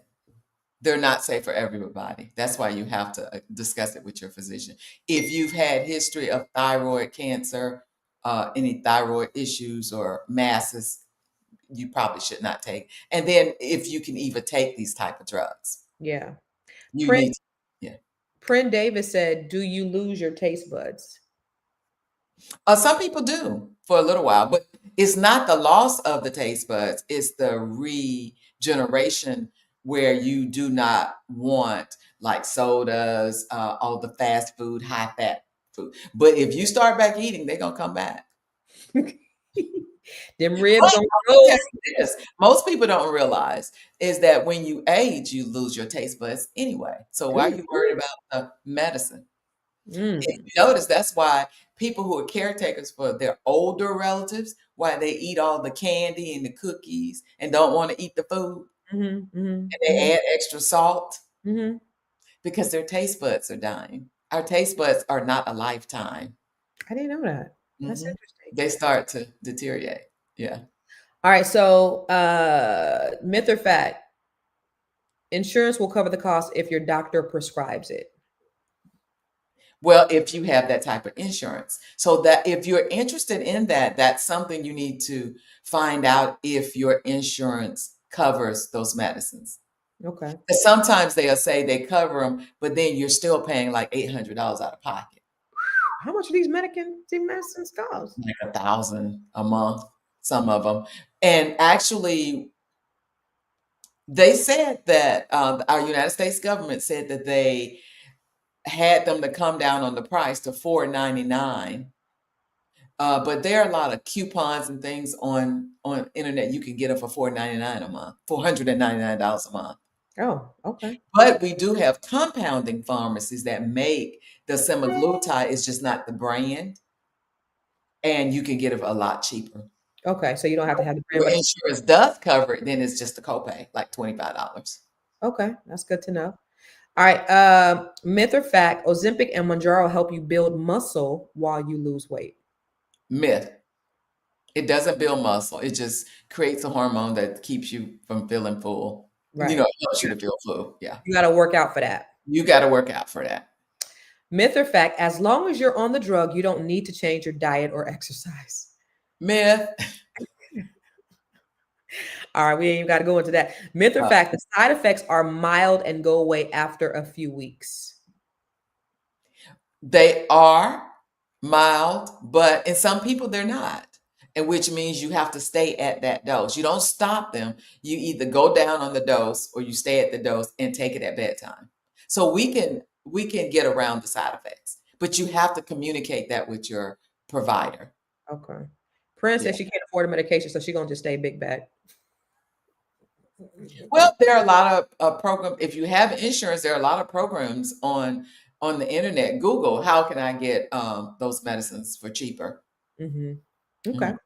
They're not safe for everybody. That's why you have to discuss it with your physician. If you've had history of thyroid cancer, any thyroid issues or masses, you probably should not take. And then if you can even take these type of drugs, Yeah. you Prin, need to, yeah. Prin Davis said, "Do you lose your taste buds?" Some people do for a little while, but it's not the loss of the taste buds, it's the regeneration where you do not want like sodas, all the fast food, high fat food. But if you start back eating, they're gonna come back. Them ribs But on I'll tell roast. you this, most people don't realize is that when you age, you lose your taste buds anyway. So why are you worried about the medicine? If Mm. you notice, that's why people who are caretakers for their older relatives, why they eat all the candy and the cookies and don't want to eat the food, Mm-hmm, and mm-hmm, they add extra salt mm-hmm. because their taste buds are dying. Our taste buds are not a lifetime. I didn't know that. That's Mhm. interesting. They start to deteriorate. Yeah. All right. So, myth or fact? Insurance will cover the cost if your doctor prescribes it. Well, if you have that type of insurance. So that if you're interested in that, that's something you need to find out if your insurance covers those medicines. Okay. 'Cause sometimes they'll say they cover them, but then you're still paying like $800 out of pocket, How much do these medicines cost? like 1,000 a month, some of them. And actually, they said that our United States government said that they had them to come down on the price to $4.99. But there are a lot of coupons and things on internet. You can get them for $4.99 a month, $499 a month. Oh, okay. But we do have compounding pharmacies that make the semaglutide. It's just not the brand, and you can get it a lot cheaper. Okay. So you don't have to have the brand, Your but insurance does cover it, then it's just a copay, like $25. okay, that's good to know. All right. Myth or fact? Ozempic and Mounjaro help you build muscle while you lose weight. Myth. It doesn't build muscle. It just creates a hormone that keeps you from feeling full. Right. It helps you to feel full. Yeah. You got to work out for that. You got to work out for that. Myth or fact? As long as you're on the drug, you don't need to change your diet or exercise. Myth. All right, we ain't even got to go into that. Myth or Uh, fact? The side effects are mild and go away after a few weeks. They are mild, but in some people they're not. And which means you have to stay at that dose. You don't stop them. You either go down on the dose or you stay at the dose and take it at bedtime. So we can get around the side effects, but you have to communicate that with your provider. Okay. Prince Yeah. says she can't afford a medication, so she's gonna just stay big bag. Well, there are a lot of programs. If you have insurance, there are a lot of programs on the internet. Google, how can I get those medicines for cheaper? Mm-hmm. Okay. Mhm.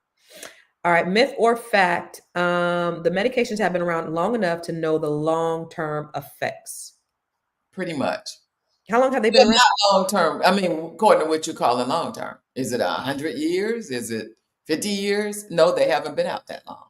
All right. Myth or fact? The medications have been around long enough to know the long-term effects. Pretty much. How long have they They're been around? not long term. I mean, according to what you call in long term, is it 100 years? Is it 50 years? No, they haven't been out that long,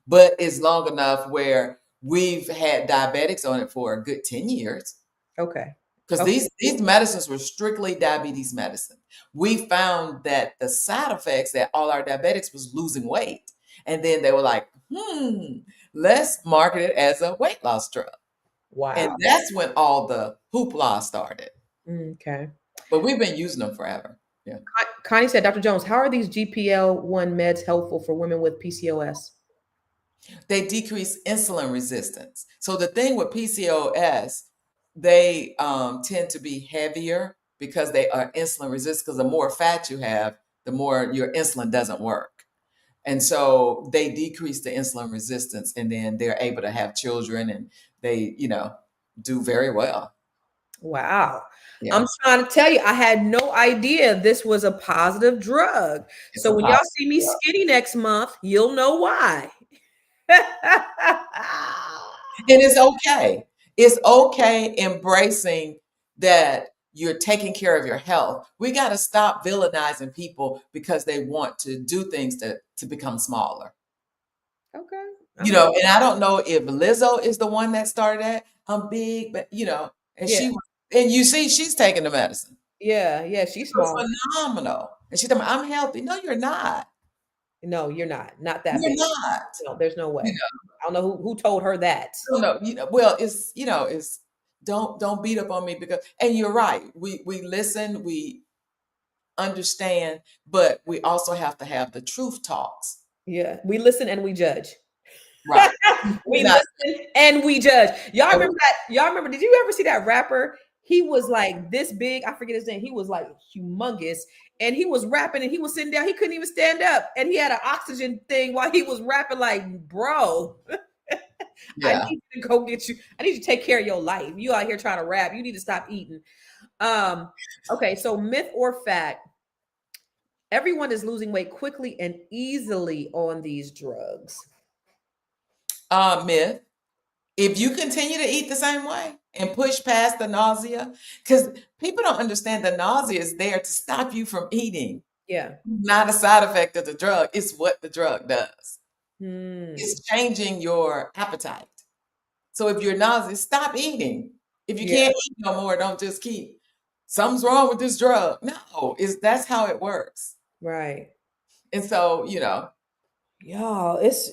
but it's long enough where we've had diabetics on it for a good 10 years. Okay. Because Okay. these medicines were strictly diabetes medicine. We found that the side effects that all our diabetics was losing weight. And then they were like, let's market it as a weight loss drug. Wow. And that's when all the hoopla started. Okay. But we've been using them forever. Yeah. Connie said, Dr. Jones, how are these GPL-1 meds helpful for women with PCOS? They decrease insulin resistance. So the thing with PCOS, they tend to be heavier because they are insulin resistant. Because the more fat you have, the more your insulin doesn't work. And so they decrease the insulin resistance, and then they're able to have children, and they, do very well. Wow. Yeah. I'm trying to tell you, I had no idea this was a positive drug. It's So a when y'all positive see me drug. skinny next month, you'll know why. And it's okay. It's okay embracing that you're taking care of your health. We got to stop villainizing people because they want to do things to become smaller. Okay. And I don't know if Lizzo is the one that started that. I'm big, but and Yeah. and you see she's taking the medicine. Yeah, she's It's small. phenomenal. And she's telling me, I'm healthy. No, you're not. No, you're not. Not that You're big. not. No, there's no You way. I don't know who told her that. No, well, it's don't beat up on me because, and you're right. We listen, we understand, but we also have to have the truth talks. Yeah, we listen and we judge. Right. We Not, listen and we judge. Y'all and remember that? Y'all remember? Did you ever see that rapper? He was like this big. I forget his name. He was like humongous, and he was rapping, and he was sitting down. He couldn't even stand up, and he had an oxygen thing while he was rapping. Like, bro, I yeah. need you to go get you. I need you to take care of your life. You out here trying to rap. You need to stop eating. Okay, so myth or fact? Everyone is losing weight quickly and easily on these drugs. Myth. If you continue to eat the same way and push past the nausea, because people don't understand the nausea is there to stop you from eating. Yeah. Not a side effect of the drug. It's what the drug does. Hmm. It's changing your appetite. So if you're nauseous, stop eating. If you can't eat no more, don't just keep. Something's wrong with this drug. No, that's how it works. Right. And so, Y'all, it's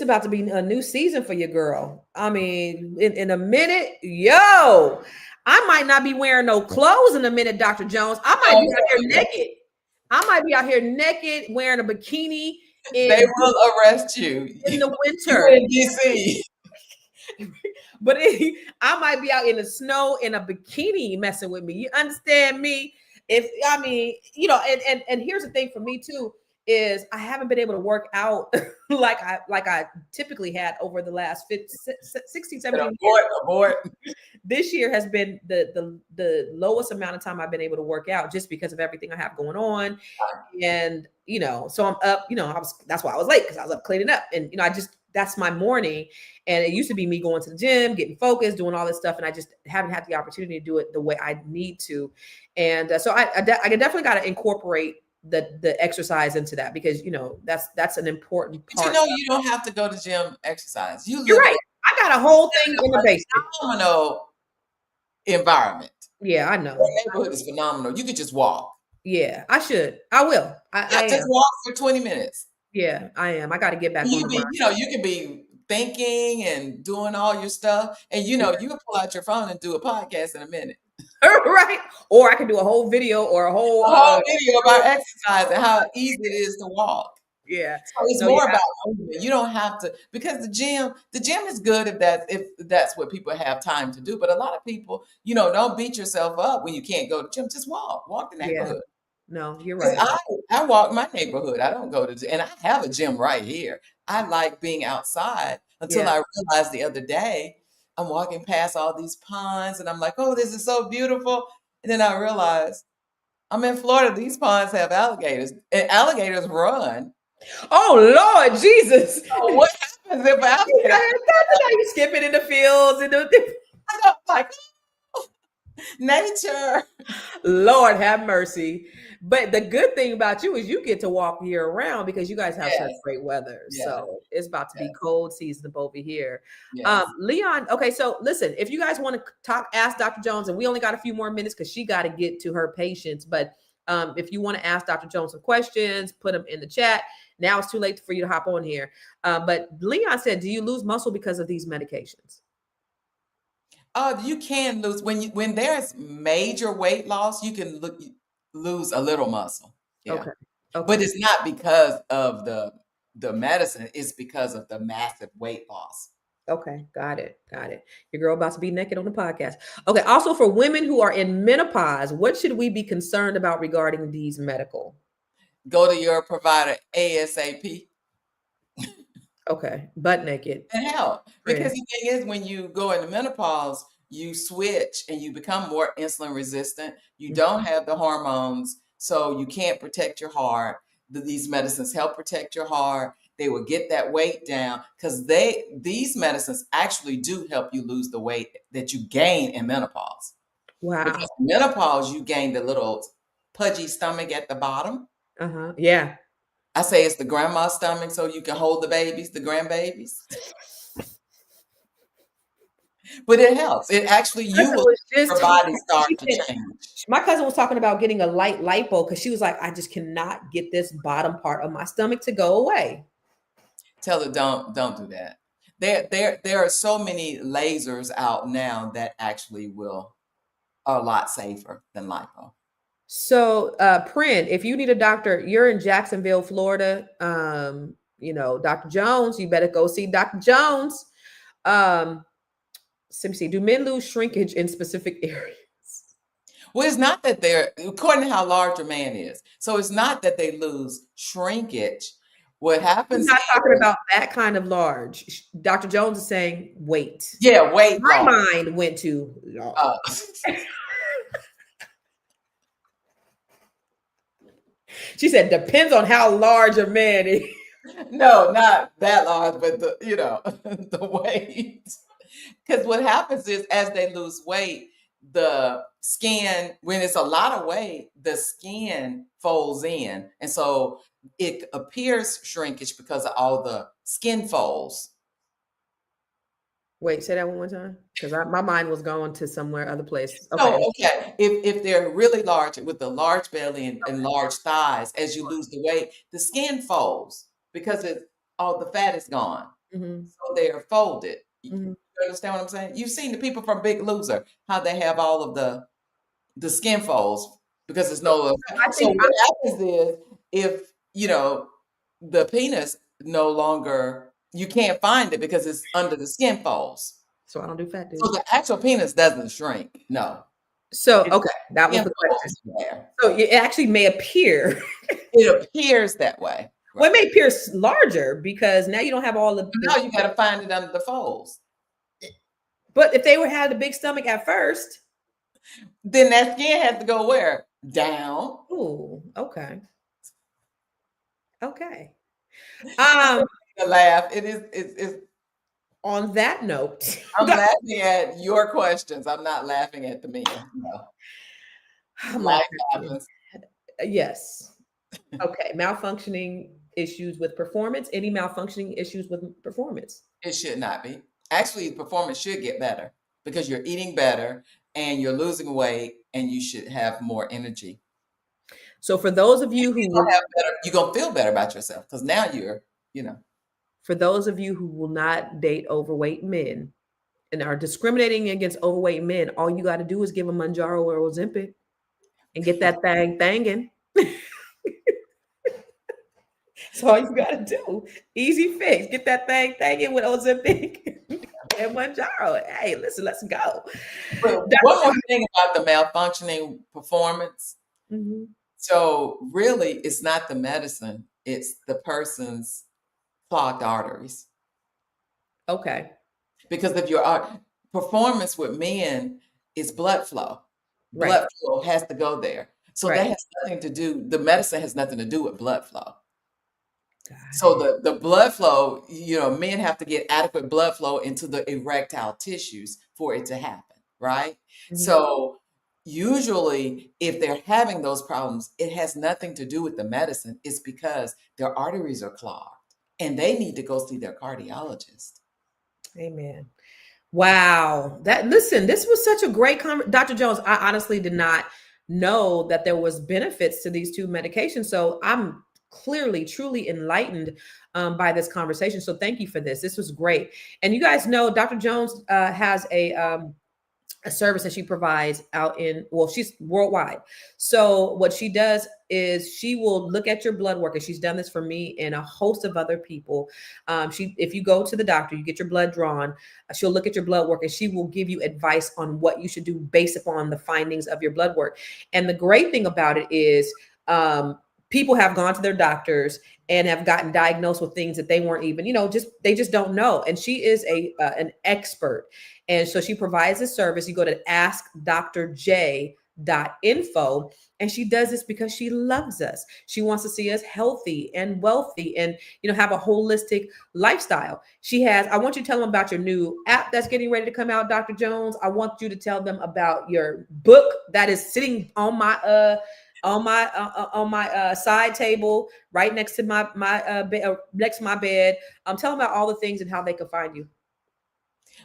about to be a new season for your girl. I mean, in a minute, I might not be wearing no clothes in a minute, Dr. Jones. I might be out here naked. I might be out here naked wearing a bikini they will arrest you in the You're winter. in DC. But I might be out in the snow in a bikini messing with me. You understand me? And here's the thing for me too is I haven't been able to work out like I typically had over the last 16, 17 years. Abort. This year has been the lowest amount of time I've been able to work out just because of everything I have going on. And so I'm up, that's why I was late, because I was up cleaning up. And that's my morning. And it used to be me going to the gym, getting focused, doing all this stuff. And I just haven't had the opportunity to do it the way I need to. And so I definitely got to incorporate the exercise into that, because that's an important part. But you don't have to go to gym exercise. You're right. I got a whole thing in the basement. Phenomenal environment. Yeah, I know. The neighborhood is phenomenal. You could just walk. Yeah, I should. I will. I just walk for 20 minutes. Yeah, I am. I got to get back on the grind. You can be thinking and doing all your stuff, and you can pull out your phone and do a podcast in a minute. Right. Or I can do a whole video or a whole video about exercise and how easy it is to walk. Yeah. So it's more about movement. You don't have to, because the gym is good if that's what people have time to do. But a lot of people, don't beat yourself up when you can't go to the gym. Just walk the neighborhood. No, you're right. I walk my neighborhood. I don't go to, and I have a gym right here. I like being outside until I realized the other day, I'm walking past all these ponds and I'm like, oh, this is so beautiful. And then I realized I'm in Florida. These ponds have alligators, and alligators run. Oh, Lord Jesus. So what happens if alligators? You skipping in the fields and I'm like, nature. Lord have mercy. But the good thing about you is you get to walk year round, because you guys have such great weather. Yes. So it's about to be cold season over here. Yes. Leon, okay, so listen, if you guys want to ask Dr. Jones, and we only got a few more minutes because she got to get to her patients. But if you want to ask Dr. Jones some questions, put them in the chat. Now it's too late for you to hop on here. But Leon said, do you lose muscle because of these medications? You can lose when there's major weight loss. You can lose a little muscle. Yeah. Okay. But it's not because of the medicine. It's because of the massive weight loss. Okay, got it. Your girl about to be naked on the podcast. Okay. Also, for women who are in menopause, what should we be concerned about regarding these medical? Go to your provider ASAP. Okay, butt naked. And help. Because the thing is, when you go into menopause, you switch and you become more insulin resistant. You don't have the hormones, so you can't protect your heart. These medicines help protect your heart. They will get that weight down, because these medicines actually do help you lose the weight that you gain in menopause. Wow. Because in menopause, you gain the little pudgy stomach at the bottom. Yeah. I say it's the grandma's stomach, so you can hold the babies, the grandbabies. But it helps. It actually, your body starts to change. My cousin was talking about getting a light lipo because she was like, I just cannot get this bottom part of my stomach to go away. Tell her don't do that. There are so many lasers out now that actually are a lot safer than lipo. So, Prin, if you need a doctor, you're in Jacksonville, Florida. Dr. Jones, you better go see Dr. Jones. Let me see. Do men lose shrinkage in specific areas? Well, it's not that they're, according to how large a man is. So it's not that they lose shrinkage. What I'm happens not talking is, about that kind of large. Dr. Jones is saying weight. yeah, weight My loss. mind went to Uh, she said, depends on how large a man is. no, not that large, but the weight. Because what happens is, as they lose weight, the skin, when it's a lot of weight, the skin folds in. And so it appears shrinkage because of all the skin folds. Wait, say that one more time. Because my mind was going to somewhere other place. Okay. So, okay, if they're really large with a large belly and large thighs, as you lose the weight, the skin folds because all the fat is gone. Mm-hmm. So they are folded. Mm-hmm. You understand what I'm saying? You've seen the people from Big Loser, how they have all of the skin folds because there's no. So what happens is, if the penis no longer, you can't find it because it's under the skin folds. So I don't do fat dude. So the actual penis doesn't shrink. No. So okay, that was the question. There. So it actually may appear. It appears that way. Well, it may appear larger because now you don't have all the. Now you got to find it under the folds. But if they had a big stomach at first, then that skin has to go where? Down. Ooh, okay. Okay. The laugh. It's on that note, I'm laughing at your questions. I'm not laughing at the men. No. Life happens. Yes. Okay. Malfunctioning issues with performance. Any malfunctioning issues with performance? It should not be. Actually, performance should get better because you're eating better and you're losing weight and you should have more energy. So for those of you who you're going to feel better about yourself because now you're. For those of you who will not date overweight men and are discriminating against overweight men, all you got to do is give them Mounjaro or Ozempic and get that thing thangin'. That's all you got to do. Easy fix. Get that thing thangin' with Ozempic and Mounjaro. Hey, listen, let's go. But one more thing about the malfunctioning performance. Mm-hmm. So really, it's not the medicine. It's the person's clogged arteries. Okay. Because if your performance with men is blood flow, blood flow has to go there. So that has nothing to do, the medicine has nothing to do with blood flow. So the blood flow, men have to get adequate blood flow into the erectile tissues for it to happen, right? Mm-hmm. So usually if they're having those problems, it has nothing to do with the medicine. It's because their arteries are clogged. And they need to go see their cardiologist. Amen. Wow. Listen, this was such a great conversation. Dr. Jones, I honestly did not know that there was benefits to these two medications. So I'm clearly, truly enlightened by this conversation. So thank you for this. This was great. And you guys know Dr. Jones has a service that she provides she's worldwide. So what she does is she will look at your blood work, and she's done this for me and a host of other people. If you go to the doctor, you get your blood drawn, she'll look at your blood work and she will give you advice on what you should do based upon the findings of your blood work. And the great thing about it is, people have gone to their doctors and have gotten diagnosed with things that they weren't even, they just don't know. And she is an expert. And so she provides this service. You go to askdrj.info, and she does this because she loves us. She wants to see us healthy and wealthy and, have a holistic lifestyle. I want you to tell them about your new app that's getting ready to come out, Dr. Jones. I want you to tell them about your book that is sitting on my side table right next to my bed, next to my bed. Tell them about all the things and how they can find you.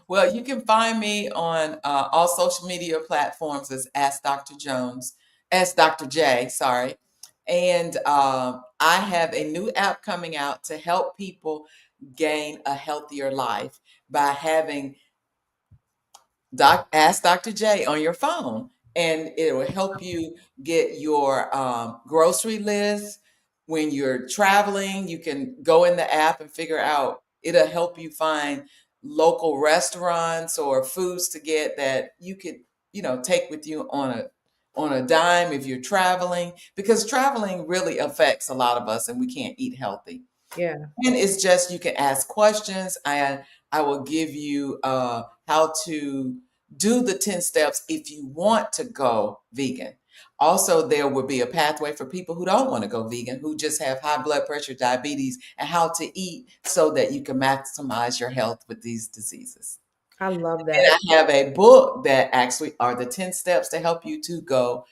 Well, you can find me on all social media platforms as Ask Dr. Jones, Ask Dr. J, sorry. And I have a new app coming out to help people gain a healthier life by having Ask Dr. J on your phone, and it will help you get your grocery list. When you're traveling, you can go in the app and figure out, it'll help you find local restaurants or foods to get that you could, take with you on a dime if you're traveling, because traveling really affects a lot of us and we can't eat healthy. Yeah. And it's just, you can ask questions, and I will give you how to do the 10 steps if you want to go vegan. Also, there will be a pathway for people who don't want to go vegan, who just have high blood pressure, diabetes, and how to eat so that you can maximize your health with these diseases. I love And that. I have a book that actually are the 10 steps to help you to go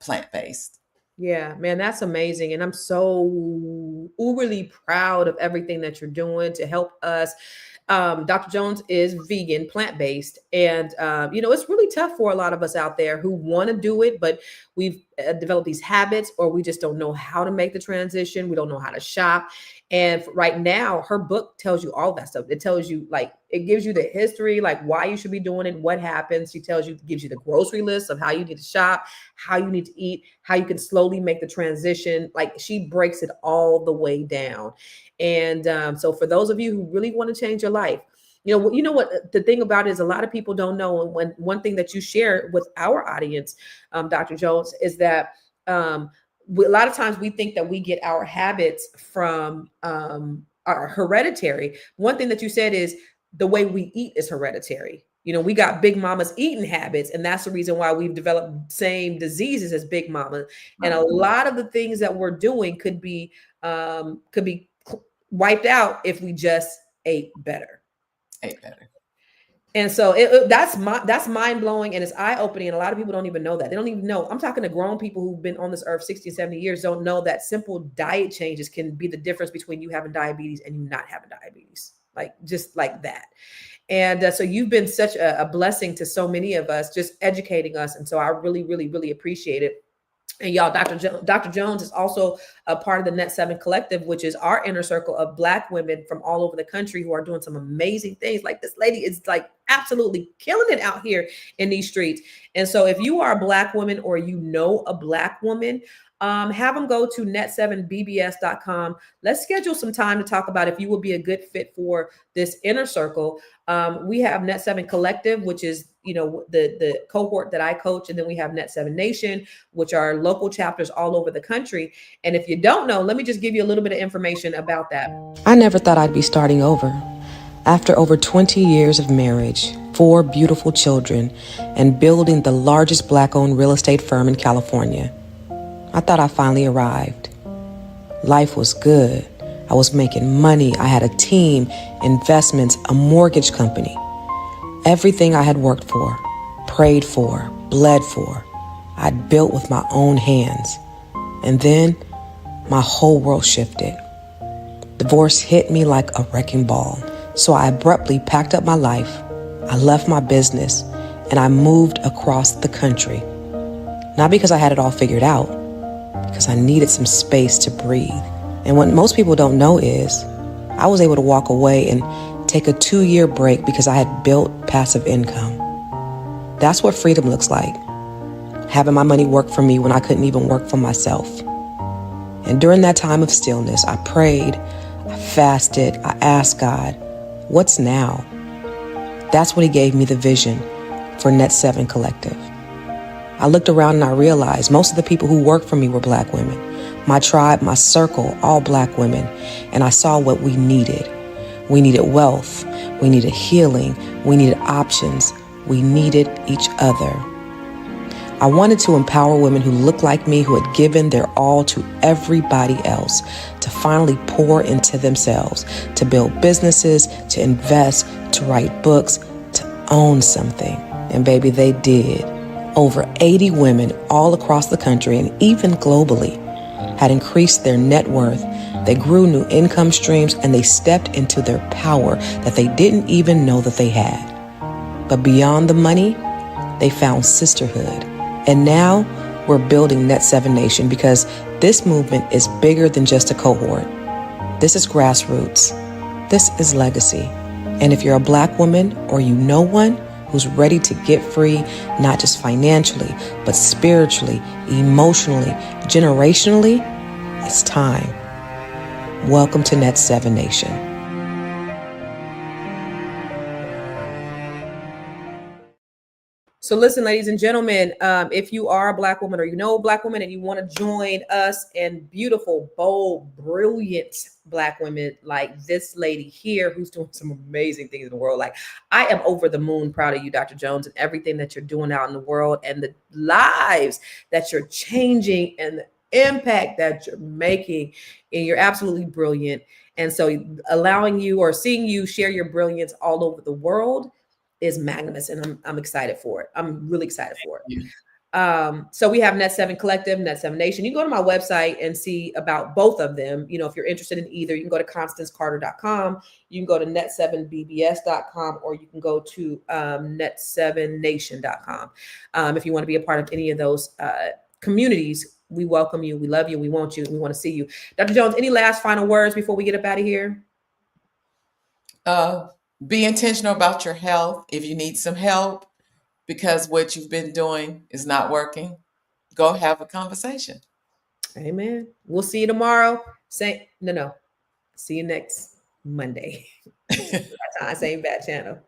plant-based. Yeah, man, that's amazing. And I'm so uberly proud of everything that you're doing to help us. Dr. Jones is vegan, plant-based. And, it's really tough for a lot of us out there who want to do it, but we've developed these habits, or we just don't know how to make the transition. We don't know how to shop. And right now, her book tells you all that stuff. It tells you, like, it gives you the history, like why you should be doing it, what happens. She tells you, gives you the grocery list of how you need to shop, how you need to eat, how you can slowly make the transition. Like, she breaks it all the way down. And so for those of you who really want to change your life, you know what the thing about it is, a lot of people don't know. And one thing that you share with our audience, Dr. Jones, is that a lot of times we think that we get our habits from our hereditary. One thing that you said is the way we eat is hereditary. We got big mama's eating habits, and that's the reason why we've developed same diseases as big mama. And a lot of the things that we're doing could be wiped out if we just ate better. And so that's mind blowing, and it's eye opening. And a lot of people don't even know that. They don't even know. I'm talking to grown people who've been on this earth 60 and 70 years, don't know that simple diet changes can be the difference between you having diabetes and you not having diabetes, like just like that. And so you've been such a blessing to so many of us, just educating us. And so I really, really, really appreciate it. And y'all, Dr. Jones is also a part of the Net 7 Collective, which is our inner circle of Black women from all over the country who are doing some amazing things. Like, this lady is like absolutely killing it out here in these streets. And so if you are a Black woman, or a Black woman, have them go to net7bbs.com. Let's schedule some time to talk about if you would be a good fit for this inner circle. We have Net 7 Collective, which is, the cohort that I coach. And then we have Net 7 Nation, which are local chapters all over the country. And if you don't know, let me just give you a little bit of information about that. I never thought I'd be starting over. After over 20 years of marriage, 4 beautiful children, and building the largest Black-owned real estate firm in California, I thought I finally arrived. Life was good. I was making money. I had a team, investments, a mortgage company. Everything I had worked for, prayed for, bled for, I'd built with my own hands. And then my whole world shifted. Divorce hit me like a wrecking ball. So I abruptly packed up my life. I left my business, and I moved across the country. Not because I had it all figured out, because I needed some space to breathe. And what most people don't know is I was able to walk away and take a 2-year break because I had built passive income. That's what freedom looks like. Having my money work for me when I couldn't even work for myself. And during that time of stillness, I prayed, I fasted, I asked God, what's now? That's when He gave me the vision for Net 7 Collective. I looked around and I realized most of the people who worked for me were Black women. My tribe, my circle, all Black women. And I saw what we needed. We needed wealth. We needed healing. We needed options. We needed each other. I wanted to empower women who looked like me, who had given their all to everybody else, to finally pour into themselves, to build businesses, to invest, to write books, to own something. And baby, they did. Over 80 women all across the country and even globally had increased their net worth, They grew new income streams and they stepped into their power that they didn't even know that they had. But beyond the money, they found sisterhood. And now we're building Net 7 Nation because this movement is bigger than just a cohort. This is grassroots. This is legacy. And if you're a Black woman or you know one who's ready to get free, not just financially, but spiritually, emotionally, generationally, it's time. Welcome to Net 7 Nation. So listen, ladies and gentlemen, if you are a Black woman or you know a Black woman and you want to join us and beautiful, bold, brilliant Black women like this lady here who's doing some amazing things in the world. Like, I am over the moon proud of you, Dr. Jones, and everything that you're doing out in the world and the lives that you're changing and the impact that you're making. And you're absolutely brilliant. And so allowing you or seeing you share your brilliance all over the world is magnanimous, and I'm excited for it. I'm really excited for it. So we have Net 7 Collective, Net 7 Nation. You can go to my website and see about both of them. You know, if you're interested in either, you can go to constancecarter.com, you can go to net7bbs.com, or you can go to net7nation.com. If you want to be a part of any of those communities, we welcome you. We love you. We want you. We want to see you. Dr. Jones, any last final words before we get up out of here? Be intentional about your health. If you need some help because what you've been doing is not working, go have a conversation. Amen. We'll see you tomorrow. See you next Monday. Same bad channel.